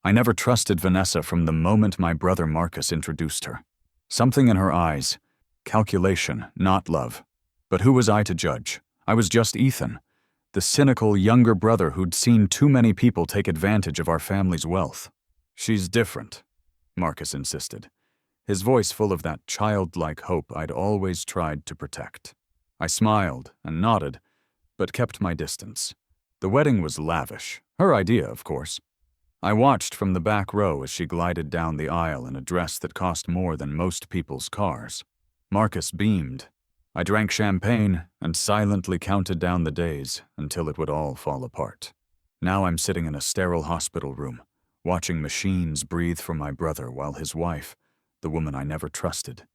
I never trusted Vanessa from the moment my brother Marcus introduced her. Something in her eyes. Calculation, not love. But who was I to judge? I was just Ethan, the cynical younger brother who'd seen too many people take advantage of our family's wealth. She's different, Marcus insisted, his voice full of that childlike hope I'd always tried to protect. I smiled and nodded, but kept my distance. The wedding was lavish, her idea, of course. I watched from the back row as she glided down the aisle in a dress that cost more than most people's cars. Marcus beamed. I drank champagne and silently counted down the days until it would all fall apart. Now I'm sitting in a sterile hospital room, watching machines breathe for my brother while his wife, the woman I never trusted,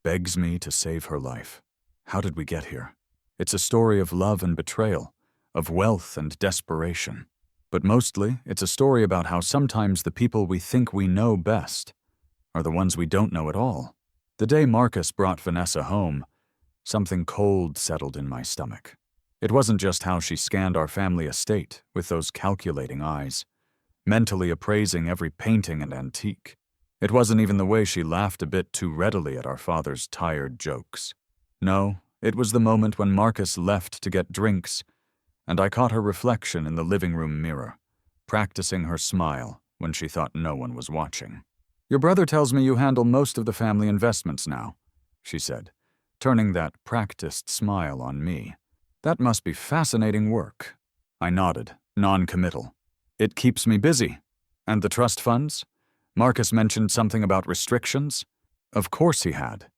begs me to save her life. How did we get here? It's a story of love and betrayal, of wealth and desperation. But mostly, it's a story about how sometimes the people we think we know best are the ones we don't know at all. The day Marcus brought Vanessa home, something cold settled in my stomach. It wasn't just how she scanned our family estate with those calculating eyes, mentally appraising every painting and antique. It wasn't even the way she laughed a bit too readily at our father's tired jokes. No, it was the moment when Marcus left to get drinks, and I caught her reflection in the living room mirror, practicing her smile when she thought no one was watching. "Your brother tells me you handle most of the family investments now," she said, turning that practiced smile on me. "That must be fascinating work." I nodded, non-committal. "It keeps me busy. And the trust funds? Marcus mentioned something about restrictions." Of course he had.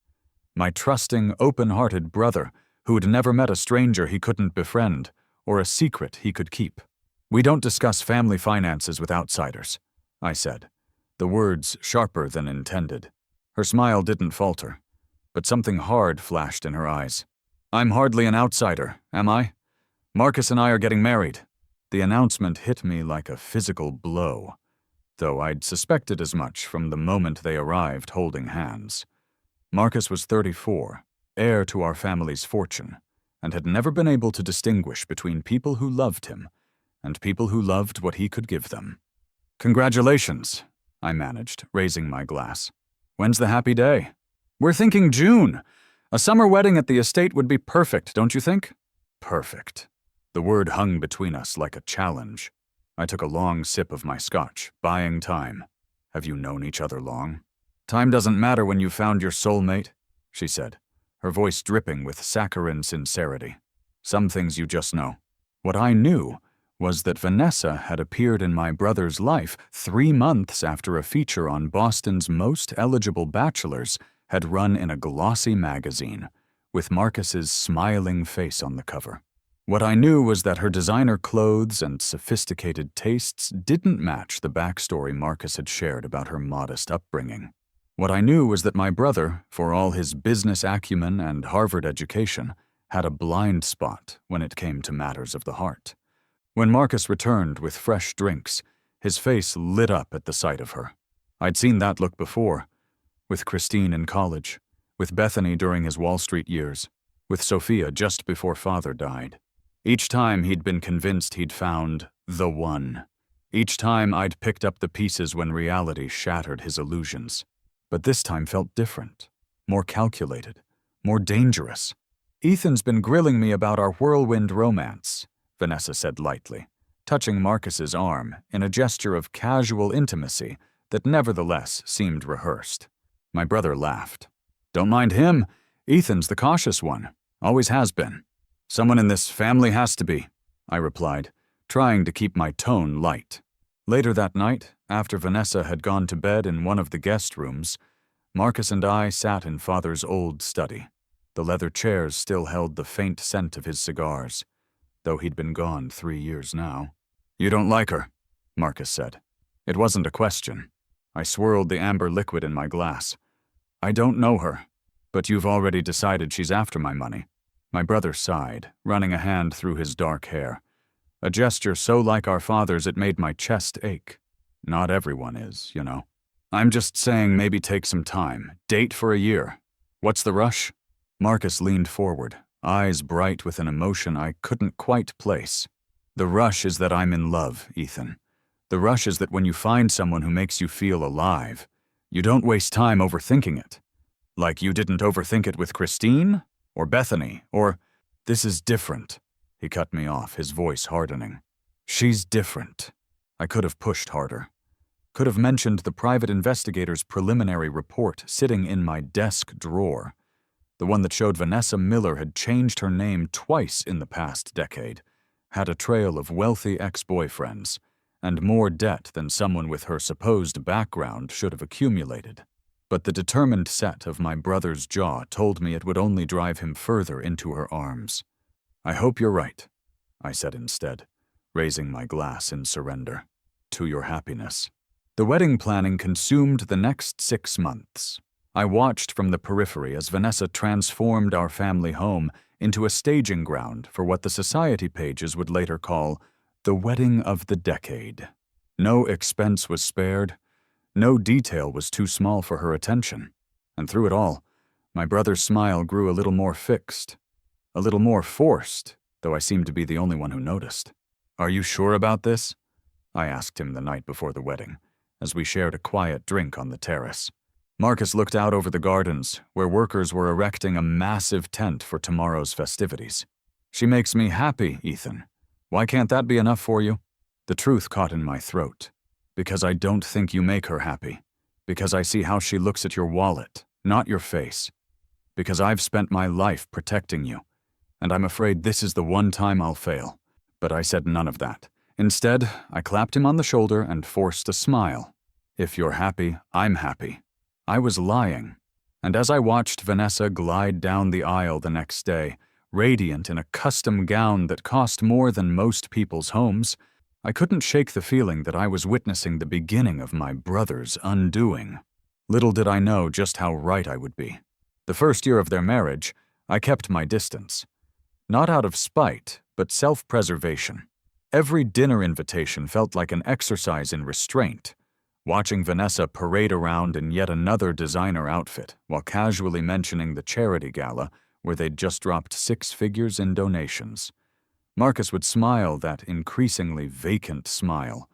My trusting, open-hearted brother, who'd never met a stranger he couldn't befriend, or a secret he could keep. "We don't discuss family finances with outsiders," I said, the words sharper than intended. Her smile didn't falter, but something hard flashed in her eyes. "I'm hardly an outsider, am I? Marcus and I are getting married." The announcement hit me like a physical blow, though I'd suspected as much from the moment they arrived holding hands. Marcus was 34, heir to our family's fortune, and had never been able to distinguish between people who loved him and people who loved what he could give them. "Congratulations," I managed, raising my glass. "When's the happy day?" "We're thinking June. A summer wedding at the estate would be perfect, don't you think?" Perfect. The word hung between us like a challenge. I took a long sip of my scotch, buying time. "Have you known each other long?" "Time doesn't matter when you've found your soulmate," she said, her voice dripping with saccharine sincerity. "Some things you just know." What I knew was that Vanessa had appeared in my brother's life 3 months after a feature on Boston's most eligible bachelors had run in a glossy magazine, with Marcus's smiling face on the cover. What I knew was that her designer clothes and sophisticated tastes didn't match the backstory Marcus had shared about her modest upbringing. What I knew was that my brother, for all his business acumen and Harvard education, had a blind spot when it came to matters of the heart. When Marcus returned with fresh drinks, his face lit up at the sight of her. I'd seen that look before, with Christine in college, with Bethany during his Wall Street years, with Sophia just before father died. Each time he'd been convinced he'd found the one. Each time I'd picked up the pieces when reality shattered his illusions. But this time felt different, more calculated, more dangerous. "Ethan's been grilling me about our whirlwind romance," Vanessa said lightly, touching Marcus's arm in a gesture of casual intimacy that nevertheless seemed rehearsed. My brother laughed. "Don't mind him. Ethan's the cautious one. Always has been." "Someone in this family has to be," I replied, trying to keep my tone light. Later that night, after Vanessa had gone to bed in one of the guest rooms, Marcus and I sat in Father's old study. The leather chairs still held the faint scent of his cigars, though he'd been gone 3 years now. "You don't like her," Marcus said. It wasn't a question. I swirled the amber liquid in my glass. "I don't know her, but you've already decided she's after my money." My brother sighed, running a hand through his dark hair, a gesture so like our father's it made my chest ache. "Not everyone is, you know. I'm just saying maybe take some time, date for a year. What's the rush?" Marcus leaned forward, eyes bright with an emotion I couldn't quite place. "The rush is that I'm in love, Ethan. The rush is that when you find someone who makes you feel alive, you don't waste time overthinking it. Like you didn't overthink it with Christine, or Bethany, or, "This is different." He cut me off, his voice hardening. "She's different." I could have pushed harder. Could have mentioned the private investigator's preliminary report sitting in my desk drawer. The one that showed Vanessa Miller had changed her name twice in the past decade, had a trail of wealthy ex-boyfriends, and more debt than someone with her supposed background should have accumulated. But the determined set of my brother's jaw told me it would only drive him further into her arms. "I hope you're right," I said instead, raising my glass in surrender. "To your happiness." The wedding planning consumed the next 6 months. I watched from the periphery as Vanessa transformed our family home into a staging ground for what the society pages would later call the wedding of the decade. No expense was spared. No detail was too small for her attention. And through it all, my brother's smile grew a little more fixed, a little more forced, though I seemed to be the only one who noticed. "Are you sure about this?" I asked him the night before the wedding, as we shared a quiet drink on the terrace. Marcus looked out over the gardens, where workers were erecting a massive tent for tomorrow's festivities. "She makes me happy, Ethan. Why can't that be enough for you?" The truth caught in my throat. "Because I don't think you make her happy. Because I see how she looks at your wallet, not your face. Because I've spent my life protecting you, and I'm afraid this is the one time I'll fail." But I said none of that. Instead, I clapped him on the shoulder and forced a smile. "If you're happy, I'm happy." I was lying. And as I watched Vanessa glide down the aisle the next day, radiant in a custom gown that cost more than most people's homes, I couldn't shake the feeling that I was witnessing the beginning of my brother's undoing. Little did I know just how right I would be. The first year of their marriage, I kept my distance. Not out of spite, but self-preservation. Every dinner invitation felt like an exercise in restraint. Watching Vanessa parade around in yet another designer outfit while casually mentioning the charity gala where they'd just dropped 6 figures in donations. Marcus would smile that increasingly vacant smile,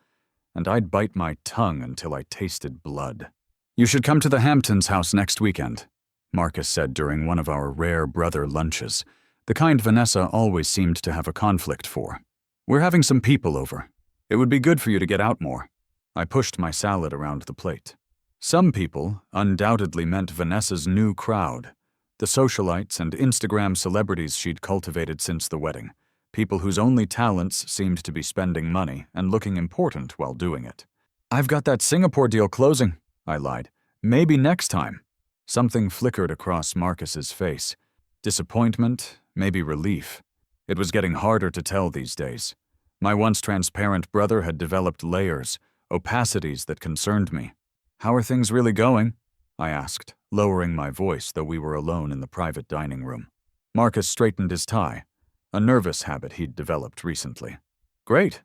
and I'd bite my tongue until I tasted blood. "You should come to the Hamptons' house next weekend," Marcus said during one of our rare brother lunches, the kind Vanessa always seemed to have a conflict for. "We're having some people over. It would be good for you to get out more." I pushed my salad around the plate. Some people undoubtedly meant Vanessa's new crowd, the socialites and Instagram celebrities she'd cultivated since the wedding, people whose only talents seemed to be spending money and looking important while doing it. "I've got that Singapore deal closing," I lied. "Maybe next time." Something flickered across Marcus's face. Disappointment, maybe relief. It was getting harder to tell these days. My once transparent brother had developed layers, opacities that concerned me. "How are things really going?" I asked, lowering my voice though we were alone in the private dining room. Marcus straightened his tie, a nervous habit he'd developed recently. "Great.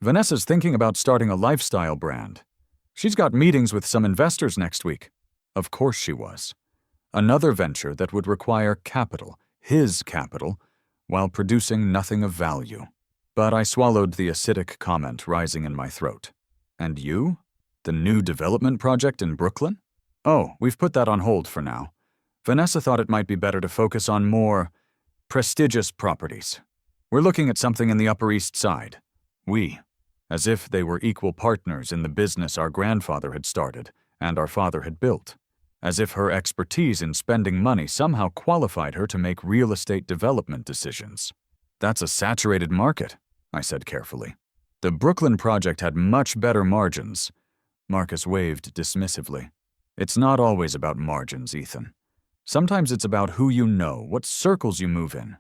Vanessa's thinking about starting a lifestyle brand. She's got meetings with some investors next week." Of course she was. Another venture that would require capital, his capital, while producing nothing of value. But I swallowed the acidic comment rising in my throat. "And you? The new development project in Brooklyn?" "Oh, we've put that on hold for now. Vanessa thought it might be better to focus on more prestigious properties. We're looking at something in the Upper East Side." We, as if they were equal partners in the business our grandfather had started and our father had built. As if her expertise in spending money somehow qualified her to make real estate development decisions. "That's a saturated market," I said carefully. "The Brooklyn project had much better margins." Marcus waved dismissively. "It's not always about margins, Ethan. Sometimes it's about who you know, what circles you move in.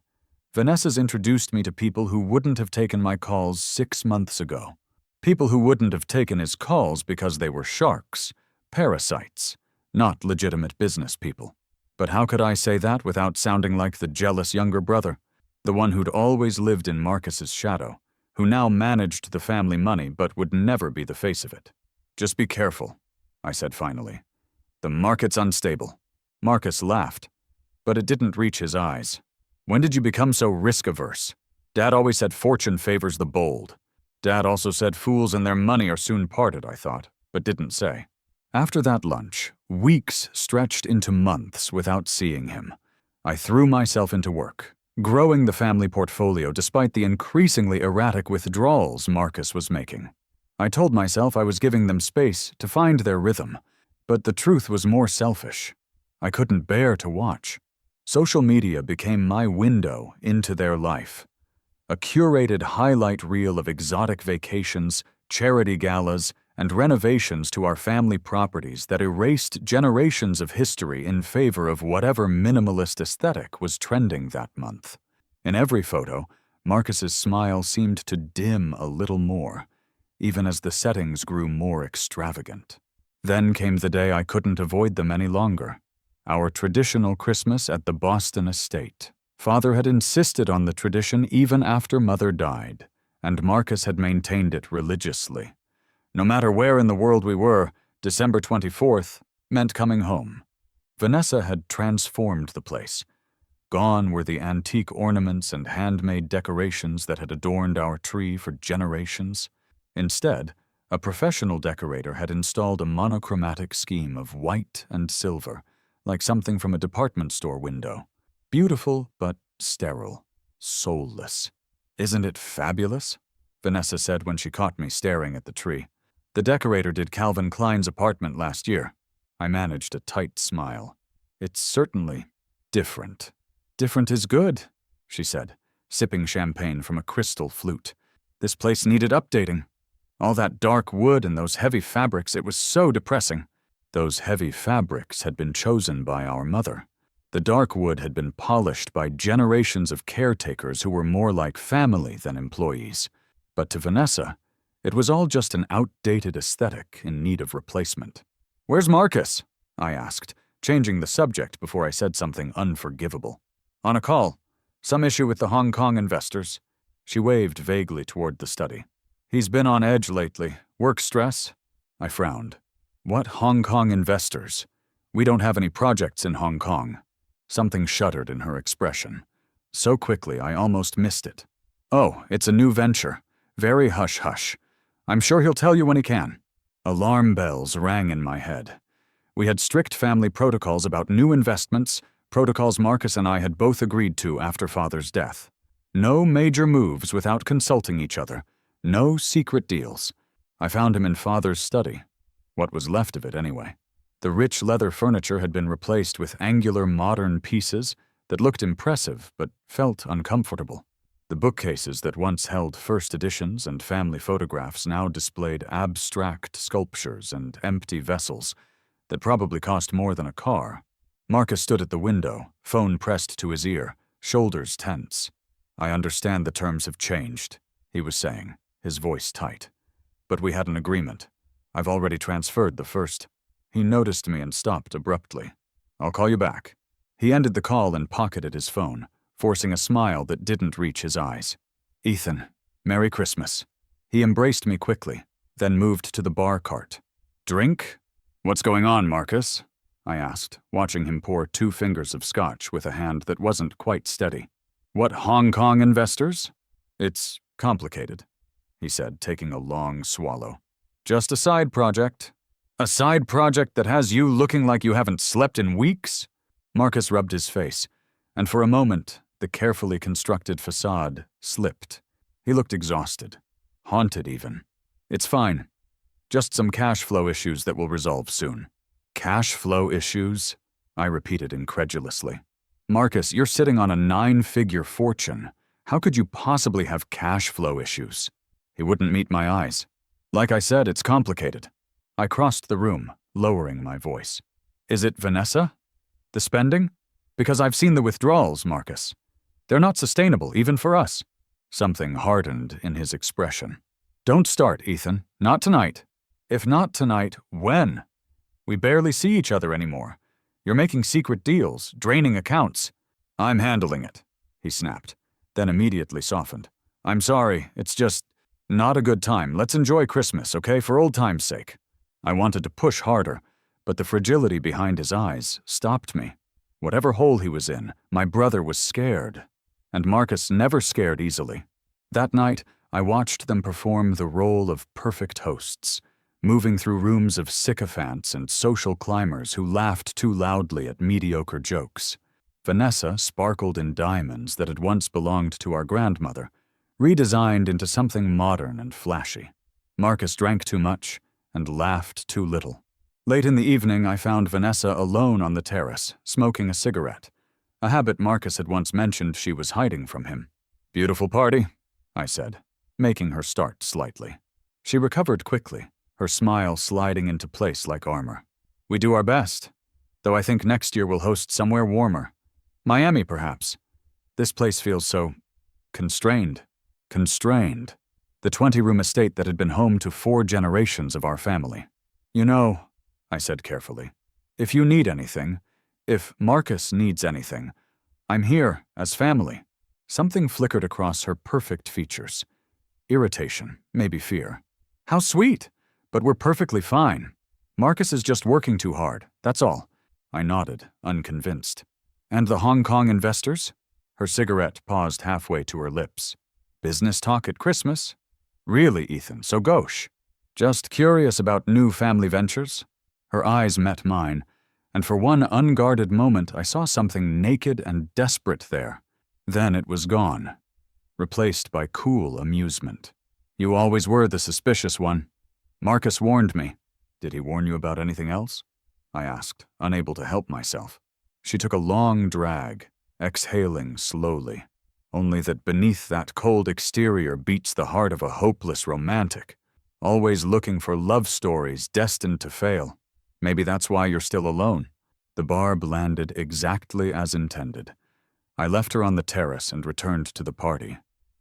Vanessa's introduced me to people who wouldn't have taken my calls 6 months ago. People who wouldn't have taken his calls because they were sharks, parasites, not legitimate business people. But how could I say that without sounding like the jealous younger brother? The one who'd always lived in Marcus's shadow, who now managed the family money but would never be the face of it. "Just be careful," I said finally. "The market's unstable." Marcus laughed, but it didn't reach his eyes. "When did you become so risk-averse? Dad always said fortune favors the bold. Dad also said fools and their money are soon parted, I thought, but didn't say. After that lunch, weeks stretched into months without seeing him. I threw myself into work, growing the family portfolio despite the increasingly erratic withdrawals Marcus was making. I told myself I was giving them space to find their rhythm, but the truth was more selfish. I couldn't bear to watch. Social media became my window into their life. A curated highlight reel of exotic vacations, charity galas, and renovations to our family properties that erased generations of history in favor of whatever minimalist aesthetic was trending that month. In every photo, Marcus's smile seemed to dim a little more, even as the settings grew more extravagant. Then came the day I couldn't avoid them any longer. Our traditional Christmas at the Boston estate. Father had insisted on the tradition even after Mother died, and Marcus had maintained it religiously. No matter where in the world we were, December 24th meant coming home. Vanessa had transformed the place. Gone were the antique ornaments and handmade decorations that had adorned our tree for generations. Instead, a professional decorator had installed a monochromatic scheme of white and silver, like something from a department store window. Beautiful, but sterile, soulless. "Isn't it fabulous?" Vanessa said when she caught me staring at the tree. "The decorator did Calvin Klein's apartment last year." I managed a tight smile. "It's certainly different." "Different is good," she said, sipping champagne from a crystal flute. "This place needed updating. All that dark wood and those heavy fabrics, it was so depressing." Those heavy fabrics had been chosen by our mother. The dark wood had been polished by generations of caretakers who were more like family than employees. But to Vanessa, it was all just an outdated aesthetic in need of replacement. "Where's Marcus?" I asked, changing the subject before I said something unforgivable. "On a call. Some issue with the Hong Kong investors." She waved vaguely toward the study. "He's been on edge lately. Work stress?" I frowned. "What Hong Kong investors? We don't have any projects in Hong Kong." Something shuddered in her expression. So quickly I almost missed it. "Oh, it's a new venture. Very hush-hush. I'm sure he'll tell you when he can." Alarm bells rang in my head. We had strict family protocols about new investments, protocols Marcus and I had both agreed to after Father's death. No major moves without consulting each other. No secret deals. I found him in Father's study. What was left of it, anyway. The rich leather furniture had been replaced with angular modern pieces that looked impressive but felt uncomfortable. The bookcases that once held first editions and family photographs now displayed abstract sculptures and empty vessels that probably cost more than a car. Marcus stood at the window, phone pressed to his ear, shoulders tense. "I understand the terms have changed," he was saying, his voice tight. "But we had an agreement. I've already transferred the first." He noticed me and stopped abruptly. "I'll call you back." He ended the call and pocketed his phone, forcing a smile that didn't reach his eyes. "Ethan, Merry Christmas." He embraced me quickly, then moved to the bar cart. "Drink?" "What's going on, Marcus?" I asked, watching him pour 2 fingers of scotch with a hand that wasn't quite steady. "What Hong Kong investors?" "It's complicated," he said, taking a long swallow. "Just a side project." "A side project that has you looking like you haven't slept in weeks?" Marcus rubbed his face, and for a moment, the carefully constructed facade slipped. He looked exhausted, haunted even. "It's fine. Just some cash flow issues that will resolve soon." "Cash flow issues?" I repeated incredulously. "Marcus, you're sitting on a 9-figure fortune. How could you possibly have cash flow issues?" He wouldn't meet my eyes. "Like I said, it's complicated." I crossed the room, lowering my voice. "Is it Vanessa? The spending? Because I've seen the withdrawals, Marcus. They're not sustainable, even for us." Something hardened in his expression. "Don't start, Ethan. Not tonight." "If not tonight, when? We barely see each other anymore. You're making secret deals, draining accounts." "I'm handling it," he snapped, then immediately softened. "I'm sorry, it's just not a good time. Let's enjoy Christmas, okay, for old time's sake." I wanted to push harder, but the fragility behind his eyes stopped me. Whatever hole he was in, my brother was scared. And Marcus never scared easily. That night, I watched them perform the role of perfect hosts, moving through rooms of sycophants and social climbers who laughed too loudly at mediocre jokes. Vanessa sparkled in diamonds that had once belonged to our grandmother, redesigned into something modern and flashy. Marcus drank too much and laughed too little. Late in the evening, I found Vanessa alone on the terrace, smoking a cigarette, a habit Marcus had once mentioned she was hiding from him. "Beautiful party," I said, making her start slightly. She recovered quickly, her smile sliding into place like armor. "We do our best, though I think next year we'll host somewhere warmer. Miami, perhaps. This place feels so constrained. Constrained. The 20-room estate that had been home to 4 generations of our family. You know," I said carefully, "if you need anything, if Marcus needs anything, I'm here as family." Something flickered across her perfect features. Irritation, maybe fear. "How sweet! But we're perfectly fine. Marcus is just working too hard, that's all." I nodded, unconvinced. "And the Hong Kong investors?" Her cigarette paused halfway to her lips. "Business talk at Christmas?" "Really, Ethan, so gauche. Just curious about new family ventures?" Her eyes met mine, and for one unguarded moment I saw something naked and desperate there. Then it was gone, replaced by cool amusement. "You always were the suspicious one. Marcus warned me." "Did he warn you about anything else?" I asked, unable to help myself. She took a long drag, exhaling slowly. Only that beneath that cold exterior beats the heart of a hopeless romantic, always looking for love stories destined to fail. "Maybe that's why you're still alone." The barb landed exactly as intended. I left her on the terrace and returned to the party,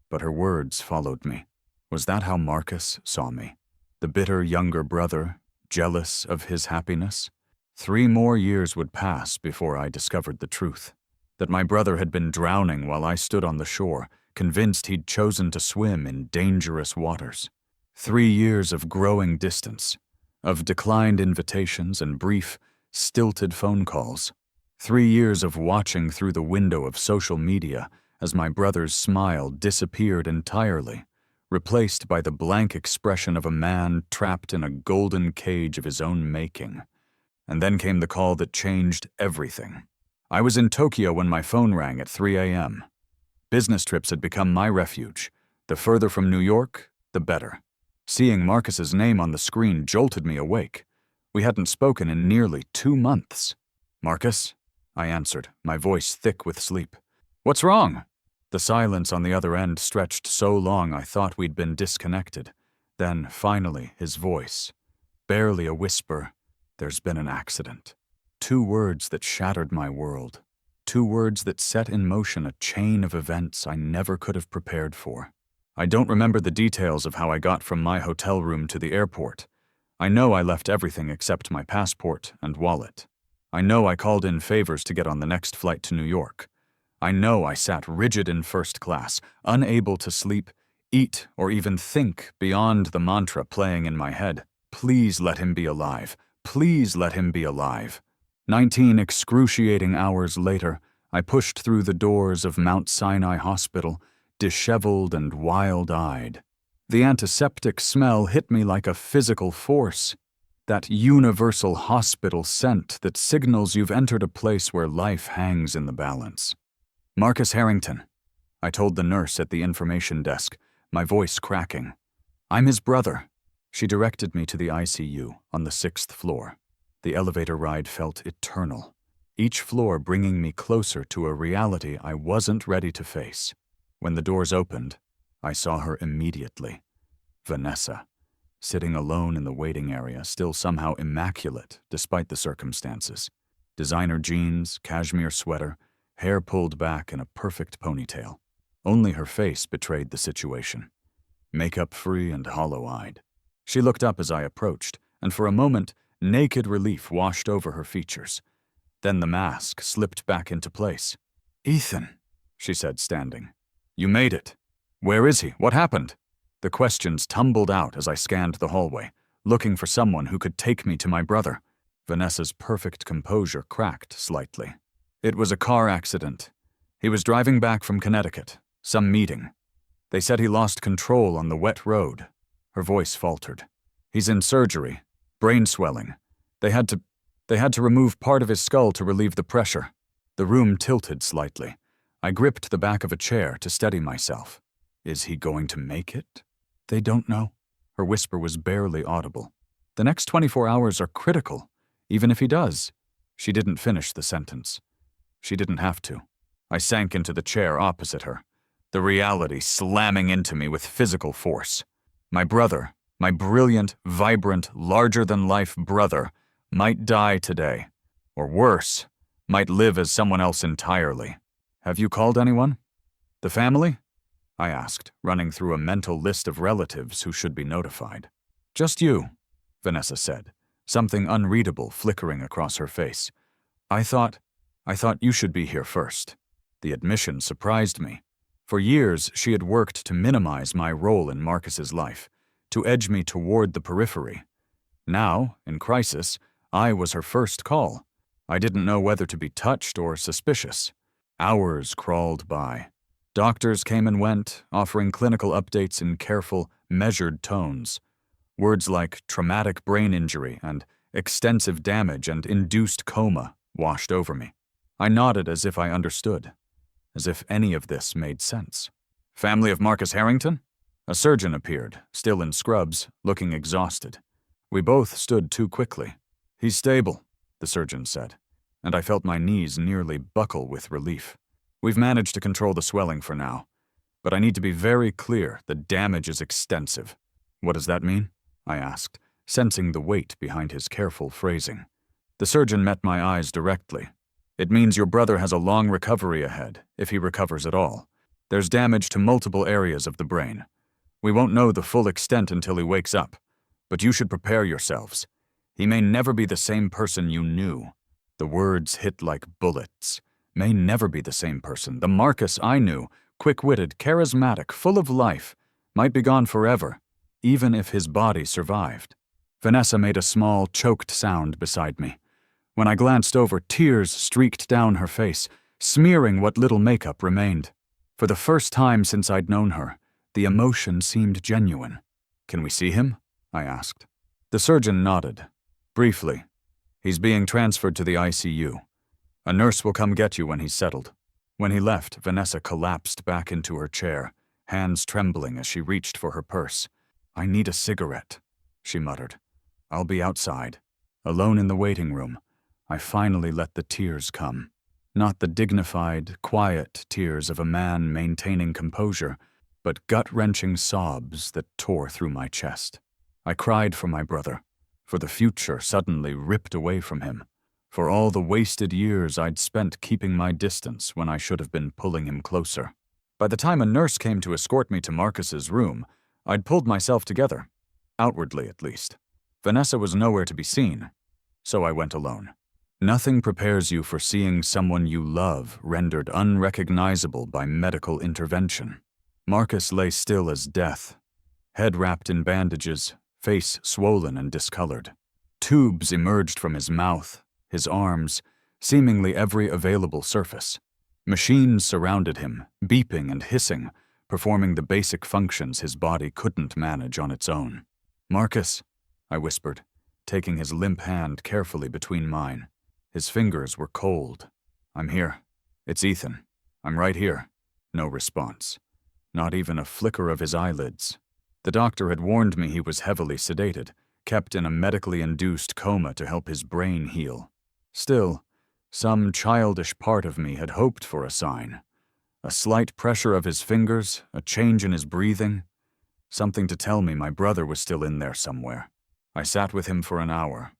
but her words followed me. Was that how Marcus saw me? The bitter younger brother, jealous of his happiness? 3 more years would pass before I discovered the truth. That my brother had been drowning while I stood on the shore, convinced he'd chosen to swim in dangerous waters. 3 years of growing distance, of declined invitations and brief, stilted phone calls. 3 years of watching through the window of social media as my brother's smile disappeared entirely, replaced by the blank expression of a man trapped in a golden cage of his own making. And then came the call that changed everything. I was in Tokyo when my phone rang at 3 a.m. Business trips had become my refuge. The further from New York, the better. Seeing Marcus's name on the screen jolted me awake. We hadn't spoken in nearly 2 months. "Marcus?" I answered, my voice thick with sleep. "What's wrong?" The silence on the other end stretched so long I thought we'd been disconnected. Then, finally, his voice. Barely a whisper. "There's been an accident." 2 words that shattered my world. 2 words that set in motion a chain of events I never could have prepared for. I don't remember the details of how I got from my hotel room to the airport. I know I left everything except my passport and wallet. I know I called in favors to get on the next flight to New York. I know I sat rigid in first class, unable to sleep, eat, or even think beyond the mantra playing in my head. Please let him be alive. Please let him be alive. 19 excruciating hours later, I pushed through the doors of Mount Sinai Hospital, disheveled and wild-eyed. The antiseptic smell hit me like a physical force. That universal hospital scent that signals you've entered a place where life hangs in the balance. "Marcus Harrington," I told the nurse at the information desk, my voice cracking. "I'm his brother." She directed me to the ICU on the 6th floor. The elevator ride felt eternal, each floor bringing me closer to a reality I wasn't ready to face. When the doors opened, I saw her immediately. Vanessa, sitting alone in the waiting area, still somehow immaculate despite the circumstances. Designer jeans, cashmere sweater, hair pulled back in a perfect ponytail. Only her face betrayed the situation. Makeup-free and hollow-eyed. She looked up as I approached, and for a moment, naked relief washed over her features. Then the mask slipped back into place. "Ethan," she said, standing. "You made it. Where is he? What happened?" The questions tumbled out as I scanned the hallway, looking for someone who could take me to my brother. Vanessa's perfect composure cracked slightly. "It was a car accident. He was driving back from Connecticut, some meeting." They said he lost control on the wet road. Her voice faltered. He's in surgery. Brain swelling. They had to remove part of his skull to relieve the pressure. The room tilted slightly. I gripped the back of a chair to steady myself. Is he going to make it? They don't know. Her whisper was barely audible. The next 24 hours are critical, even if he does. She didn't finish the sentence. She didn't have to. I sank into the chair opposite her, the reality slamming into me with physical force. My brother, my brilliant, vibrant, larger-than-life brother, might die today. Or worse, might live as someone else entirely. Have you called anyone? The family? I asked, running through a mental list of relatives who should be notified. Just you, Vanessa said, something unreadable flickering across her face. I thought you should be here first. The admission surprised me. For years, she had worked to minimize my role in Marcus's life, to edge me toward the periphery. Now, in crisis, I was her first call. I didn't know whether to be touched or suspicious. Hours crawled by. Doctors came and went, offering clinical updates in careful, measured tones. Words like traumatic brain injury and extensive damage and induced coma washed over me. I nodded as if I understood, as if any of this made sense. Family of Marcus Harrington? A surgeon appeared, still in scrubs, looking exhausted. We both stood too quickly. He's stable, the surgeon said, and I felt my knees nearly buckle with relief. We've managed to control the swelling for now, but I need to be very clear the damage is extensive. What does that mean? I asked, sensing the weight behind his careful phrasing. The surgeon met my eyes directly. It means your brother has a long recovery ahead, if he recovers at all. There's damage to multiple areas of the brain. We won't know the full extent until he wakes up, but you should prepare yourselves. He may never be the same person you knew. The words hit like bullets. May never be the same person. The Marcus I knew, quick-witted, charismatic, full of life, might be gone forever, even if his body survived. Vanessa made a small, choked sound beside me. When I glanced over, tears streaked down her face, smearing what little makeup remained. For the first time since I'd known her, the emotion seemed genuine. Can we see him? I asked. The surgeon nodded. Briefly. He's being transferred to the ICU. A nurse will come get you when he's settled. When he left, Vanessa collapsed back into her chair, hands trembling as she reached for her purse. I need a cigarette, she muttered. I'll be outside. Alone in the waiting room, I finally let the tears come. Not the dignified, quiet tears of a man maintaining composure, but gut-wrenching sobs that tore through my chest. I cried for my brother, for the future suddenly ripped away from him, for all the wasted years I'd spent keeping my distance when I should have been pulling him closer. By the time a nurse came to escort me to Marcus's room, I'd pulled myself together, outwardly at least. Vanessa was nowhere to be seen, so I went alone. Nothing prepares you for seeing someone you love rendered unrecognizable by medical intervention. Marcus lay still as death, head wrapped in bandages, face swollen and discolored. Tubes emerged from his mouth, his arms, seemingly every available surface. Machines surrounded him, beeping and hissing, performing the basic functions his body couldn't manage on its own. Marcus, I whispered, taking his limp hand carefully between mine. His fingers were cold. I'm here. It's Ethan. I'm right here. No response. Not even a flicker of his eyelids. The doctor had warned me he was heavily sedated, kept in a medically induced coma to help his brain heal. Still, some childish part of me had hoped for a sign. A slight pressure of his fingers, a change in his breathing, something to tell me my brother was still in there somewhere. I sat with him for an hour,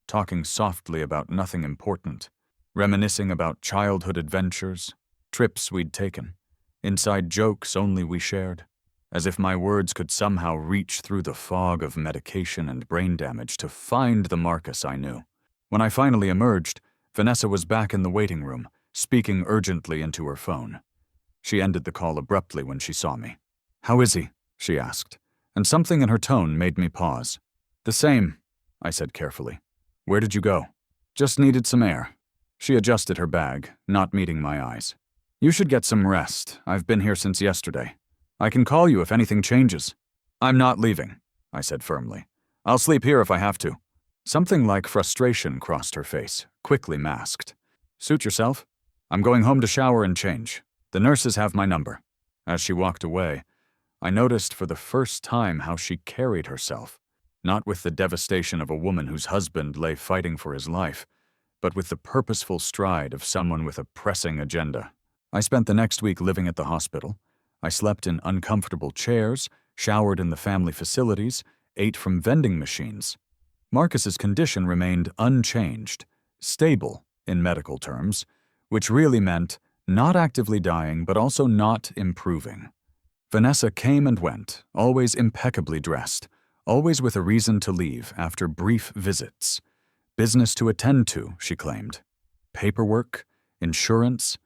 talking softly about nothing important, reminiscing about childhood adventures, trips we'd taken, inside jokes only we shared, as if my words could somehow reach through the fog of medication and brain damage to find the Marcus I knew. When I finally emerged, Vanessa was back in the waiting room, speaking urgently into her phone. She ended the call abruptly when she saw me. "How is he?" she asked, and something in her tone made me pause. "The same," I said carefully. "Where did you go?" "Just needed some air." She adjusted her bag, not meeting my eyes. "You should get some rest. I've been here since yesterday." I can call you if anything changes. I'm not leaving, I said firmly. I'll sleep here if I have to. Something like frustration crossed her face, quickly masked. Suit yourself. I'm going home to shower and change. The nurses have my number. As she walked away, I noticed for the first time how she carried herself, not with the devastation of a woman whose husband lay fighting for his life, but with the purposeful stride of someone with a pressing agenda. I spent the next week living at the hospital. I slept in uncomfortable chairs, showered in the family facilities, ate from vending machines. Marcus's condition remained unchanged, stable in medical terms, which really meant not actively dying but also not improving. Vanessa came and went, always impeccably dressed, always with a reason to leave after brief visits. Business to attend to, she claimed. Paperwork, insurance,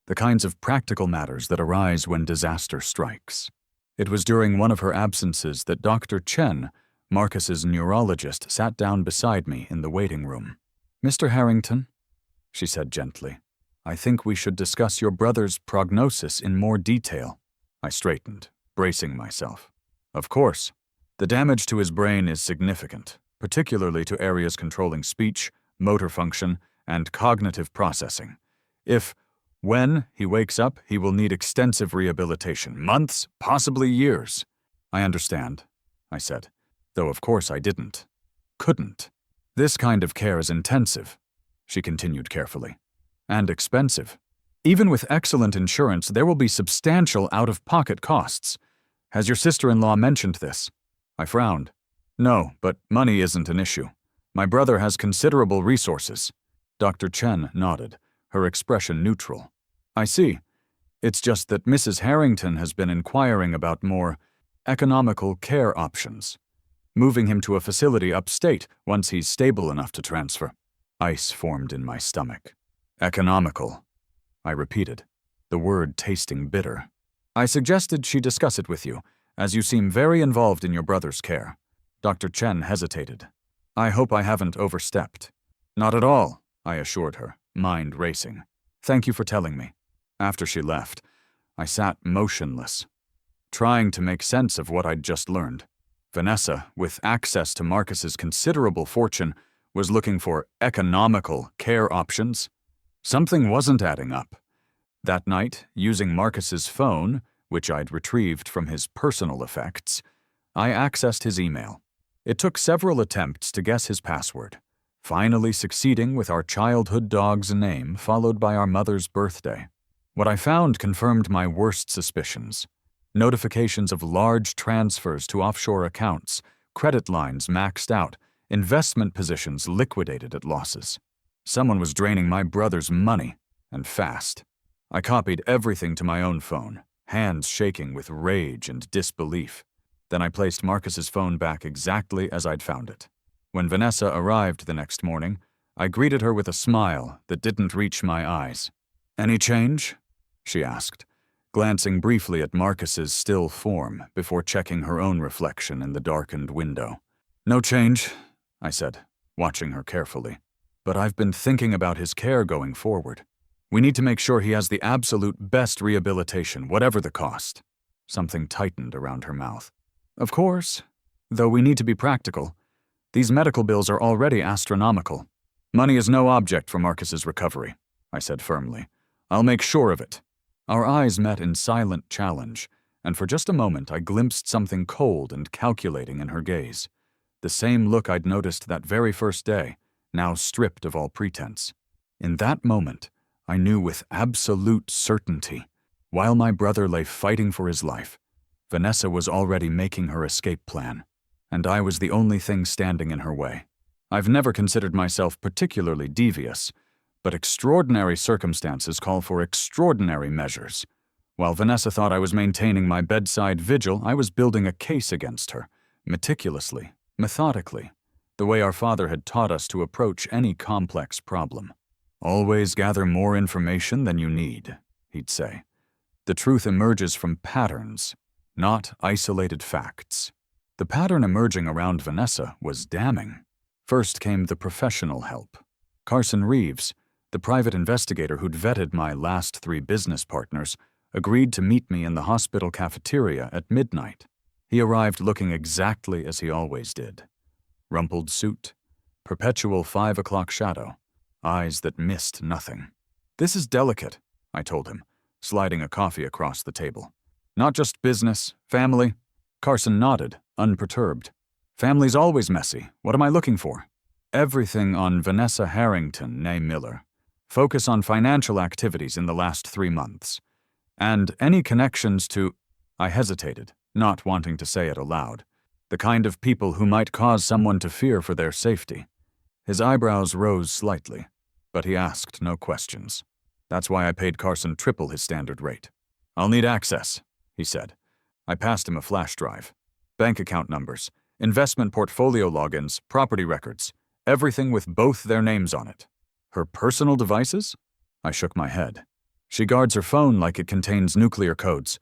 the kinds of practical matters that arise when disaster strikes. It was during one of her absences that Dr. Chen, Marcus's neurologist, sat down beside me in the waiting room. "Mr. Harrington," she said gently, "I think we should discuss your brother's prognosis in more detail." I straightened, bracing myself. Of course. The damage to his brain is significant, particularly to areas controlling speech, motor function, and cognitive processing. When he wakes up, he will need extensive rehabilitation, months, possibly years. I understand, I said, though of course I couldn't. This kind of care is intensive, she continued carefully, and expensive. Even with excellent insurance, there will be substantial out-of-pocket costs. Has your sister-in-law mentioned this? I frowned. No, but money isn't an issue. My brother has considerable resources. Dr. Chen nodded, her expression neutral. I see. It's just that Mrs. Harrington has been inquiring about more economical care options. Moving him to a facility upstate once he's stable enough to transfer. Ice formed in my stomach. Economical, I repeated, the word tasting bitter. I suggested she discuss it with you, as you seem very involved in your brother's care. Dr. Chen hesitated. I hope I haven't overstepped. Not at all, I assured her, mind racing. Thank you for telling me. After she left, I sat motionless, trying to make sense of what I'd just learned. Vanessa, with access to Marcus's considerable fortune, was looking for economical care options. Something wasn't adding up. That night, using Marcus's phone, which I'd retrieved from his personal effects, I accessed his email. It took several attempts to guess his password, finally succeeding with our childhood dog's name followed by our mother's birthday. What I found confirmed my worst suspicions. Notifications of large transfers to offshore accounts, credit lines maxed out, investment positions liquidated at losses. Someone was draining my brother's money, and fast. I copied everything to my own phone, hands shaking with rage and disbelief. Then I placed Marcus's phone back exactly as I'd found it. When Vanessa arrived the next morning, I greeted her with a smile that didn't reach my eyes. "Any change?" she asked, glancing briefly at Marcus's still form before checking her own reflection in the darkened window. "No change," I said, watching her carefully. "But I've been thinking about his care going forward. We need to make sure he has the absolute best rehabilitation, whatever the cost." Something tightened around her mouth. "Of course, though we need to be practical. These medical bills are already astronomical. Money is no object for Marcus's recovery," I said firmly. "I'll make sure of it." Our eyes met in silent challenge, and for just a moment I glimpsed something cold and calculating in her gaze. The same look I'd noticed that very first day, now stripped of all pretense. In that moment, I knew with absolute certainty, while my brother lay fighting for his life, Vanessa was already making her escape plan, and I was the only thing standing in her way. I've never considered myself particularly devious, but extraordinary circumstances call for extraordinary measures. While Vanessa thought I was maintaining my bedside vigil, I was building a case against her, meticulously, methodically, the way our father had taught us to approach any complex problem. "Always gather more information than you need," he'd say. "The truth emerges from patterns, not isolated facts." The pattern emerging around Vanessa was damning. First came the professional help. Carson Reeves, the private investigator who'd vetted my last 3 business partners, agreed to meet me in the hospital cafeteria at midnight. He arrived looking exactly as he always did. Rumpled suit, perpetual 5 o'clock shadow, eyes that missed nothing. "This is delicate," I told him, sliding a coffee across the table. "Not just business, family." Carson nodded, unperturbed. "Family's always messy. What am I looking for?" "Everything on Vanessa Harrington, née Miller. Focus on financial activities in the last 3 months. And any connections to—" I hesitated, not wanting to say it aloud. "The kind of people who might cause someone to fear for their safety." His eyebrows rose slightly, but he asked no questions. That's why I paid Carson triple his standard rate. "I'll need access," he said. I passed him a flash drive. Bank account numbers, investment portfolio logins, property records, everything with both their names on it. "Her personal devices?" I shook my head. "She guards her phone like it contains nuclear codes,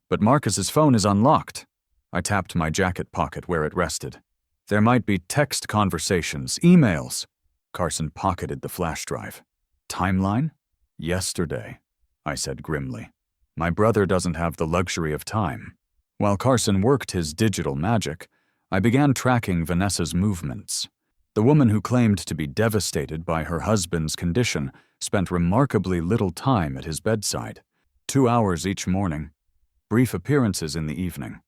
but Marcus's phone is unlocked." I tapped my jacket pocket where it rested. "There might be text conversations, emails." Carson pocketed the flash drive. "Timeline?" "Yesterday," I said grimly. My brother doesn't have the luxury of time. While Carson worked his digital magic, I began tracking Vanessa's movements. The woman who claimed to be devastated by her husband's condition spent remarkably little time at his bedside. 2 hours each morning, brief appearances in the evening,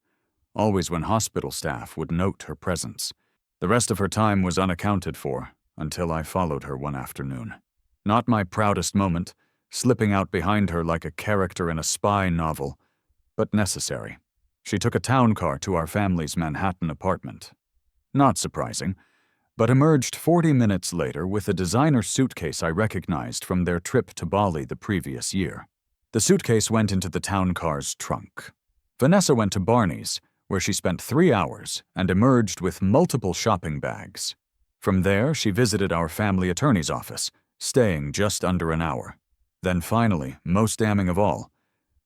always when hospital staff would note her presence. The rest of her time was unaccounted for until I followed her one afternoon. Not my proudest moment, slipping out behind her like a character in a spy novel, but necessary. She took a town car to our family's Manhattan apartment. Not surprising, but emerged 40 minutes later with a designer suitcase I recognized from their trip to Bali the previous year. The suitcase went into the town car's trunk. Vanessa went to Barney's, where she spent 3 hours and emerged with multiple shopping bags. From there, she visited our family attorney's office, staying just under an hour. Then finally, most damning of all,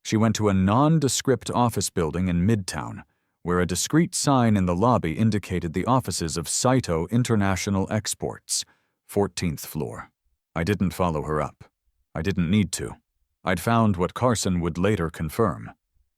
she went to a nondescript office building in Midtown, where a discreet sign in the lobby indicated the offices of Cyto International Exports, 14th floor. I didn't follow her up. I didn't need to. I'd found what Carson would later confirm: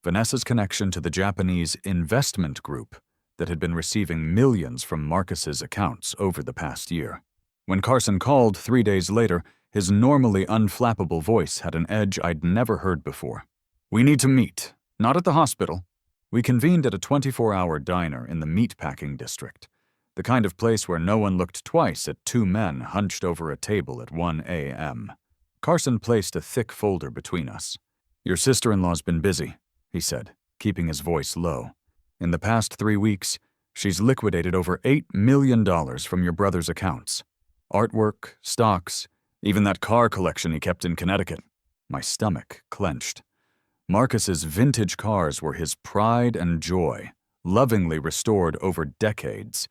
Vanessa's connection to the Japanese investment group that had been receiving millions from Marcus's accounts over the past year. When Carson called 3 days later, his normally unflappable voice had an edge I'd never heard before. "We need to meet, not at the hospital." We convened at a 24-hour diner in the meatpacking district, the kind of place where no one looked twice at 2 men hunched over a table at 1 a.m. Carson placed a thick folder between us. "Your sister-in-law's been busy," he said, keeping his voice low. "In the past 3 weeks, she's liquidated over $8 million from your brother's accounts. Artwork, stocks, even that car collection he kept in Connecticut." My stomach clenched. Marcus's vintage cars were his pride and joy, lovingly restored over decades.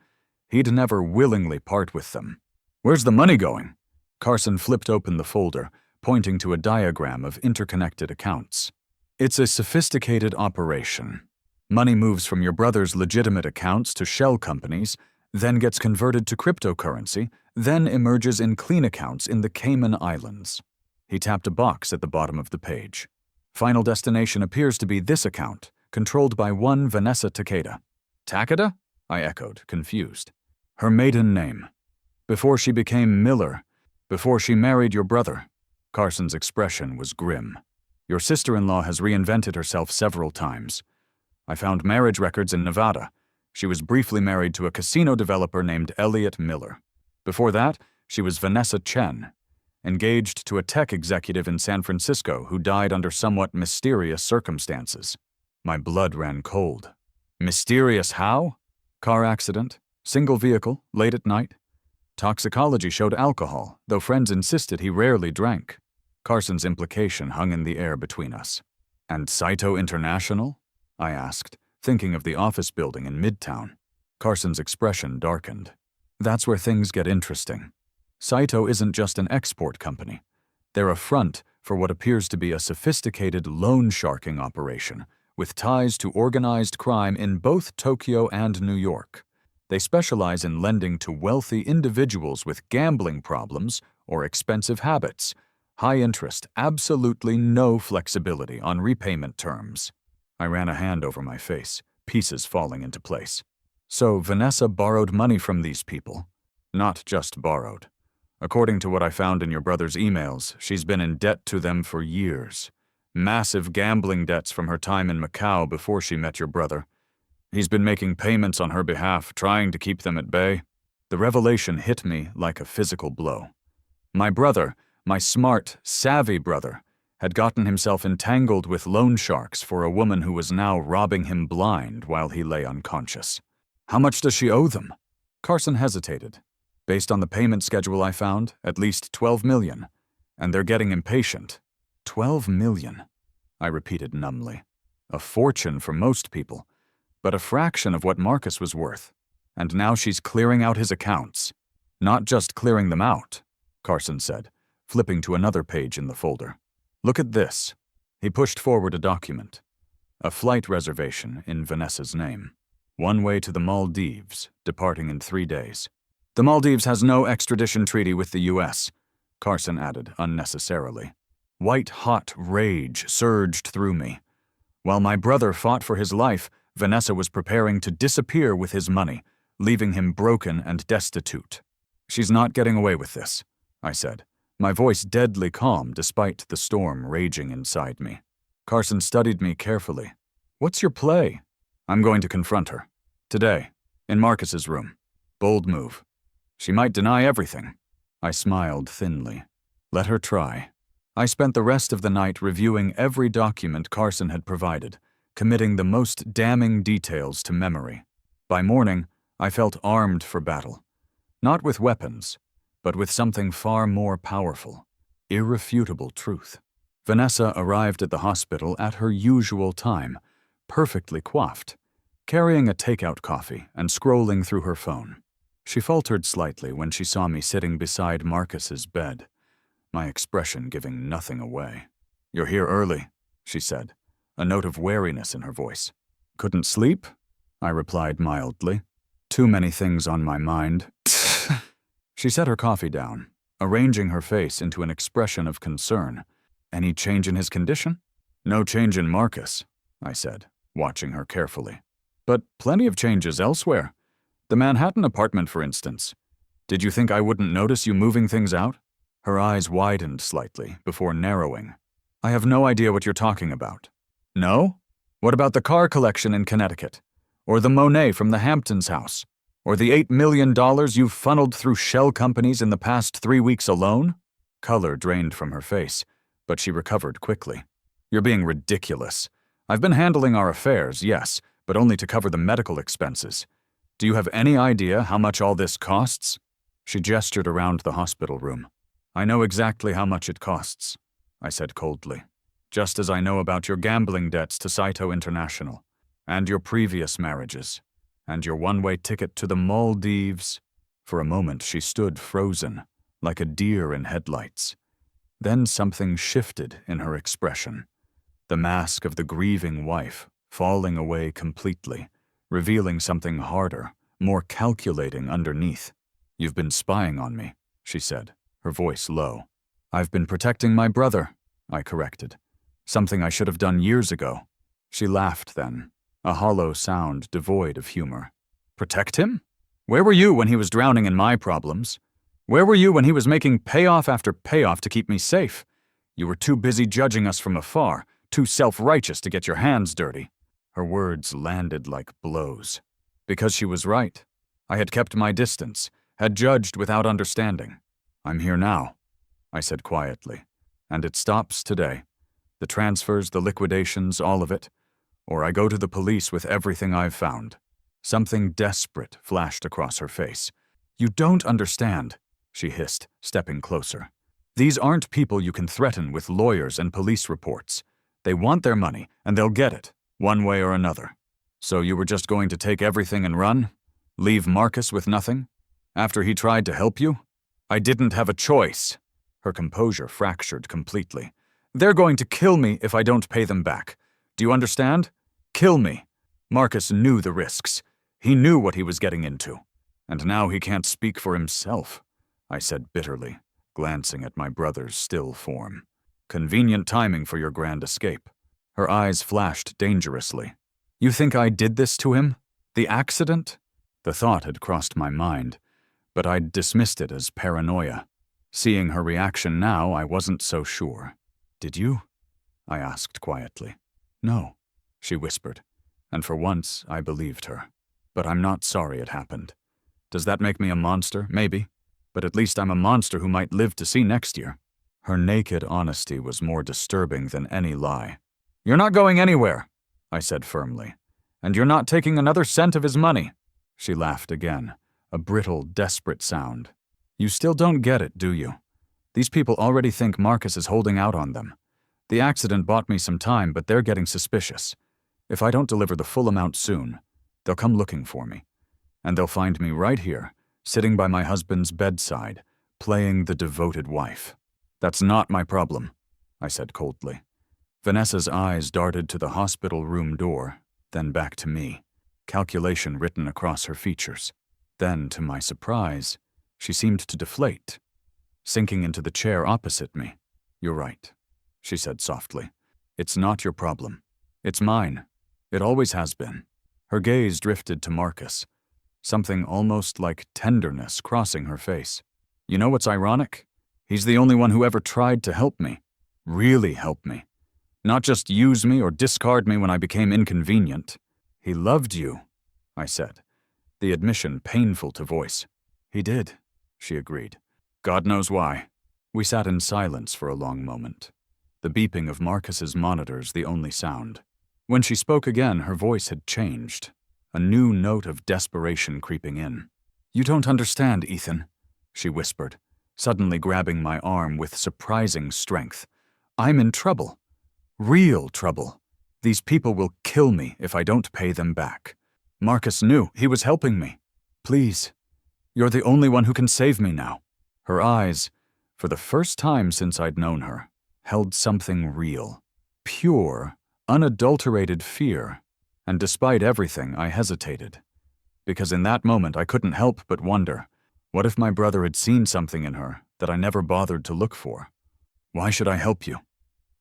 He'd never willingly part with them. "Where's the money going?" Carson flipped open the folder, pointing to a diagram of interconnected accounts. "It's a sophisticated operation. Money moves from your brother's legitimate accounts to shell companies, then gets converted to cryptocurrency, then emerges in clean accounts in the Cayman Islands." He tapped a box at the bottom of the page. "Final destination appears to be this account, controlled by one Vanessa Takeda." "Takeda?" I echoed, confused. "Her maiden name. Before she became Miller, before she married your brother." Carson's expression was grim. "Your sister-in-law has reinvented herself several times. I found marriage records in Nevada. She was briefly married to a casino developer named Elliot Miller. Before that, she was Vanessa Chen, engaged to a tech executive in San Francisco who died under somewhat mysterious circumstances." My blood ran cold. "Mysterious how?" "Car accident, single vehicle, late at night. Toxicology showed alcohol, though friends insisted he rarely drank." Carson's implication hung in the air between us. "And Cyto International?" I asked, thinking of the office building in Midtown. Carson's expression darkened. "That's where things get interesting. Cyto isn't just an export company. They're a front for what appears to be a sophisticated loan sharking operation with ties to organized crime in both Tokyo and New York. They specialize in lending to wealthy individuals with gambling problems or expensive habits, High interest, absolutely no flexibility on repayment terms. I ran a hand over my face, pieces falling into place. So Vanessa borrowed money from these people. Not just borrowed. According to what I found in your brother's emails, she's been in debt to them for years. Massive gambling debts from her time in Macau before she met your brother. He's been making payments on her behalf, trying to keep them at bay. The revelation hit me like a physical blow. My brother, my smart, savvy brother, had gotten himself entangled with loan sharks for a woman who was now robbing him blind while he lay unconscious. How much does she owe them? Carson hesitated. Based on the payment schedule I found, at least $12 million. And they're getting impatient. $12 million, I repeated numbly. A fortune for most people, but a fraction of what Marcus was worth. And now she's clearing out his accounts. Not just clearing them out, Carson said, flipping to another page in the folder. Look at this. He pushed forward a document. A flight reservation in Vanessa's name. One way to the Maldives, departing in 3 days. The Maldives has no extradition treaty with the U.S., Carson added unnecessarily. White-hot rage surged through me. While my brother fought for his life, Vanessa was preparing to disappear with his money, leaving him broken and destitute. She's not getting away with this, I said, my voice deadly calm despite the storm raging inside me. Carson studied me carefully. What's your play? I'm going to confront her. Today, in Marcus's room. Bold move. She might deny everything. I smiled thinly. Let her try. I spent the rest of the night reviewing every document Carson had provided, committing the most damning details to memory. By morning, I felt armed for battle. Not with weapons, but with something far more powerful. Irrefutable truth. Vanessa arrived at the hospital at her usual time, perfectly coiffed, carrying a takeout coffee and scrolling through her phone. She faltered slightly when she saw me sitting beside Marcus's bed, my expression giving nothing away. You're here early, she said, a note of wariness in her voice. Couldn't sleep? I replied mildly. Too many things on my mind. She set her coffee down, arranging her face into an expression of concern. Any change in his condition? No change in Marcus, I said, watching her carefully. But plenty of changes elsewhere. The Manhattan apartment, for instance. Did you think I wouldn't notice you moving things out? Her eyes widened slightly before narrowing. I have no idea what you're talking about. No? What about the car collection in Connecticut? Or the Monet from the Hamptons house? Or the $8 million you've funneled through shell companies in the past 3 weeks alone? Color drained from her face, but she recovered quickly. You're being ridiculous. I've been handling our affairs, yes, but only to cover the medical expenses. Do you have any idea how much all this costs? She gestured around the hospital room. I know exactly how much it costs, I said coldly. Just as I know about your gambling debts to Saito International, and your previous marriages, and your one-way ticket to the Maldives. For a moment she stood frozen, like a deer in headlights. Then something shifted in her expression. The mask of the grieving wife falling away completely, revealing something harder, more calculating underneath. You've been spying on me, she said, her voice low. I've been protecting my brother, I corrected. Something I should have done years ago. She laughed then, a hollow sound devoid of humor. Protect him? Where were you when he was drowning in my problems? Where were you when he was making payoff after payoff to keep me safe? You were too busy judging us from afar, too self-righteous to get your hands dirty. Her words landed like blows. Because she was right. I had kept my distance, had judged without understanding. I'm here now, I said quietly. And it stops today. The transfers, the liquidations, all of it. Or I go to the police with everything I've found. Something desperate flashed across her face. You don't understand, she hissed, stepping closer. These aren't people you can threaten with lawyers and police reports. They want their money, and they'll get it, one way or another. So you were just going to take everything and run? Leave Marcus with nothing? After he tried to help you? I didn't have a choice. Her composure fractured completely. They're going to kill me if I don't pay them back. Do you understand? Kill me. Marcus knew the risks. He knew what he was getting into. And now he can't speak for himself, I said bitterly. glancing at my brother's still form. "Convenient timing for your grand escape." Her eyes flashed dangerously. "You think I did this to him? The accident?" The thought had crossed my mind, but I'd dismissed it as paranoia. Seeing her reaction now, I wasn't so sure. "Did you?" I asked quietly. "No," she whispered, and for once I believed her. "But I'm not sorry it happened. Does that make me a monster? Maybe. But at least I'm a monster who might live to see next year." Her naked honesty was more disturbing than any lie. "You're not going anywhere," I said firmly. "And you're not taking another cent of his money." She laughed again, a brittle, desperate sound. "You still don't get it, do you? These people already think Marcus is holding out on them. The accident bought me some time, but they're getting suspicious. If I don't deliver the full amount soon, they'll come looking for me. And they'll find me right here, sitting by my husband's bedside, playing the devoted wife. That's not my problem," I said coldly. Vanessa's eyes darted to the hospital room door, then back to me, calculation written across her features. Then, to my surprise, she seemed to deflate, sinking into the chair opposite me. "You're right," she said softly. "It's not your problem. It's mine. It always has been." Her gaze drifted to Marcus, something almost like tenderness crossing her face. "You know what's ironic? He's the only one who ever tried to help me. Really help me. Not just use me or discard me when I became inconvenient. He loved you," I said, the admission painful to voice. "He did," she agreed. "God knows why." We sat in silence for a long moment, the beeping of Marcus's monitors the only sound. When she spoke again, her voice had changed, a new note of desperation creeping in. "You don't understand, Ethan," she whispered, suddenly grabbing my arm with surprising strength. "I'm in trouble. Real trouble. These people will kill me if I don't pay them back. Marcus knew. He was helping me. Please, you're the only one who can save me now." Her eyes, for the first time since I'd known her, held something real. Pure, unadulterated fear. And despite everything, I hesitated. Because in that moment I couldn't help but wonder, what if my brother had seen something in her that I never bothered to look for? "Why should I help you?"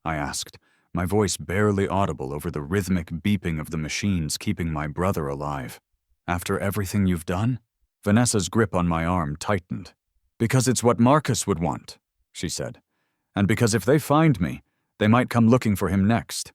I asked, my voice barely audible over the rhythmic beeping of the machines keeping my brother alive. "After everything you've done?" Vanessa's grip on my arm tightened. "Because it's what Marcus would want," she said. "And because if they find me, they might come looking for him next.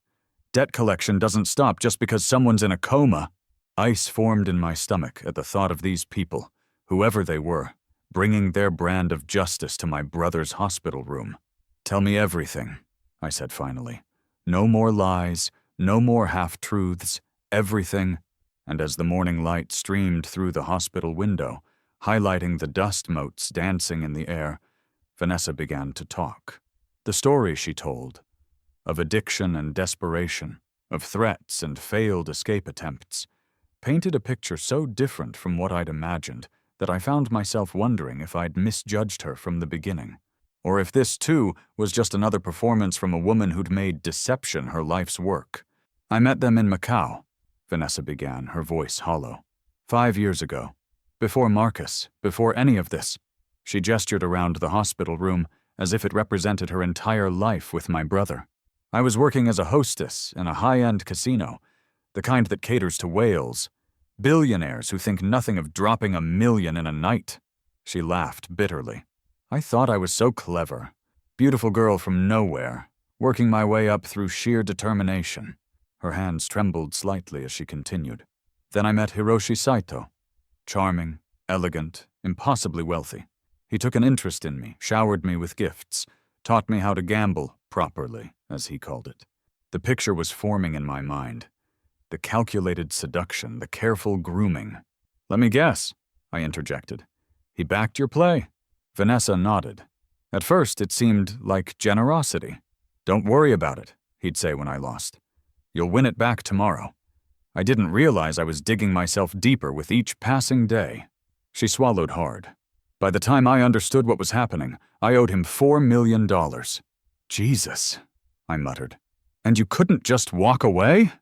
Debt collection doesn't stop just because someone's in a coma." Ice formed in my stomach at the thought of these people, whoever they were, bringing their brand of justice to my brother's hospital room. "Tell me everything," I said finally. "No more lies, no more half-truths, everything." And as the morning light streamed through the hospital window, highlighting the dust motes dancing in the air, Vanessa began to talk. The story she told, of addiction and desperation, of threats and failed escape attempts, painted a picture so different from what I'd imagined that I found myself wondering if I'd misjudged her from the beginning. Or if this, too, was just another performance from a woman who'd made deception her life's work. "I met them in Macau," Vanessa began, her voice hollow. 5 years ago. Before Marcus, before any of this." She gestured around the hospital room as if it represented her entire life with my brother. "I was working as a hostess in a high-end casino, the kind that caters to whales. Billionaires who think nothing of dropping $1 million in a night." She laughed bitterly. "I thought I was so clever. Beautiful girl from nowhere, working my way up through sheer determination." Her hands trembled slightly as she continued. "Then I met Hiroshi Saito. Charming, elegant, impossibly wealthy. He took an interest in me, showered me with gifts, taught me how to gamble properly, as he called it. The picture was forming in my mind. The calculated seduction, the careful grooming. "Let me guess," I interjected. "He backed your play?" Vanessa nodded. "At first it seemed like generosity. 'Don't worry about it,' he'd say when I lost. 'You'll win it back tomorrow.' I didn't realize I was digging myself deeper with each passing day." She swallowed hard. "By the time I understood what was happening, I owed him $4 million. "Jesus," I muttered. "And you couldn't just walk away?"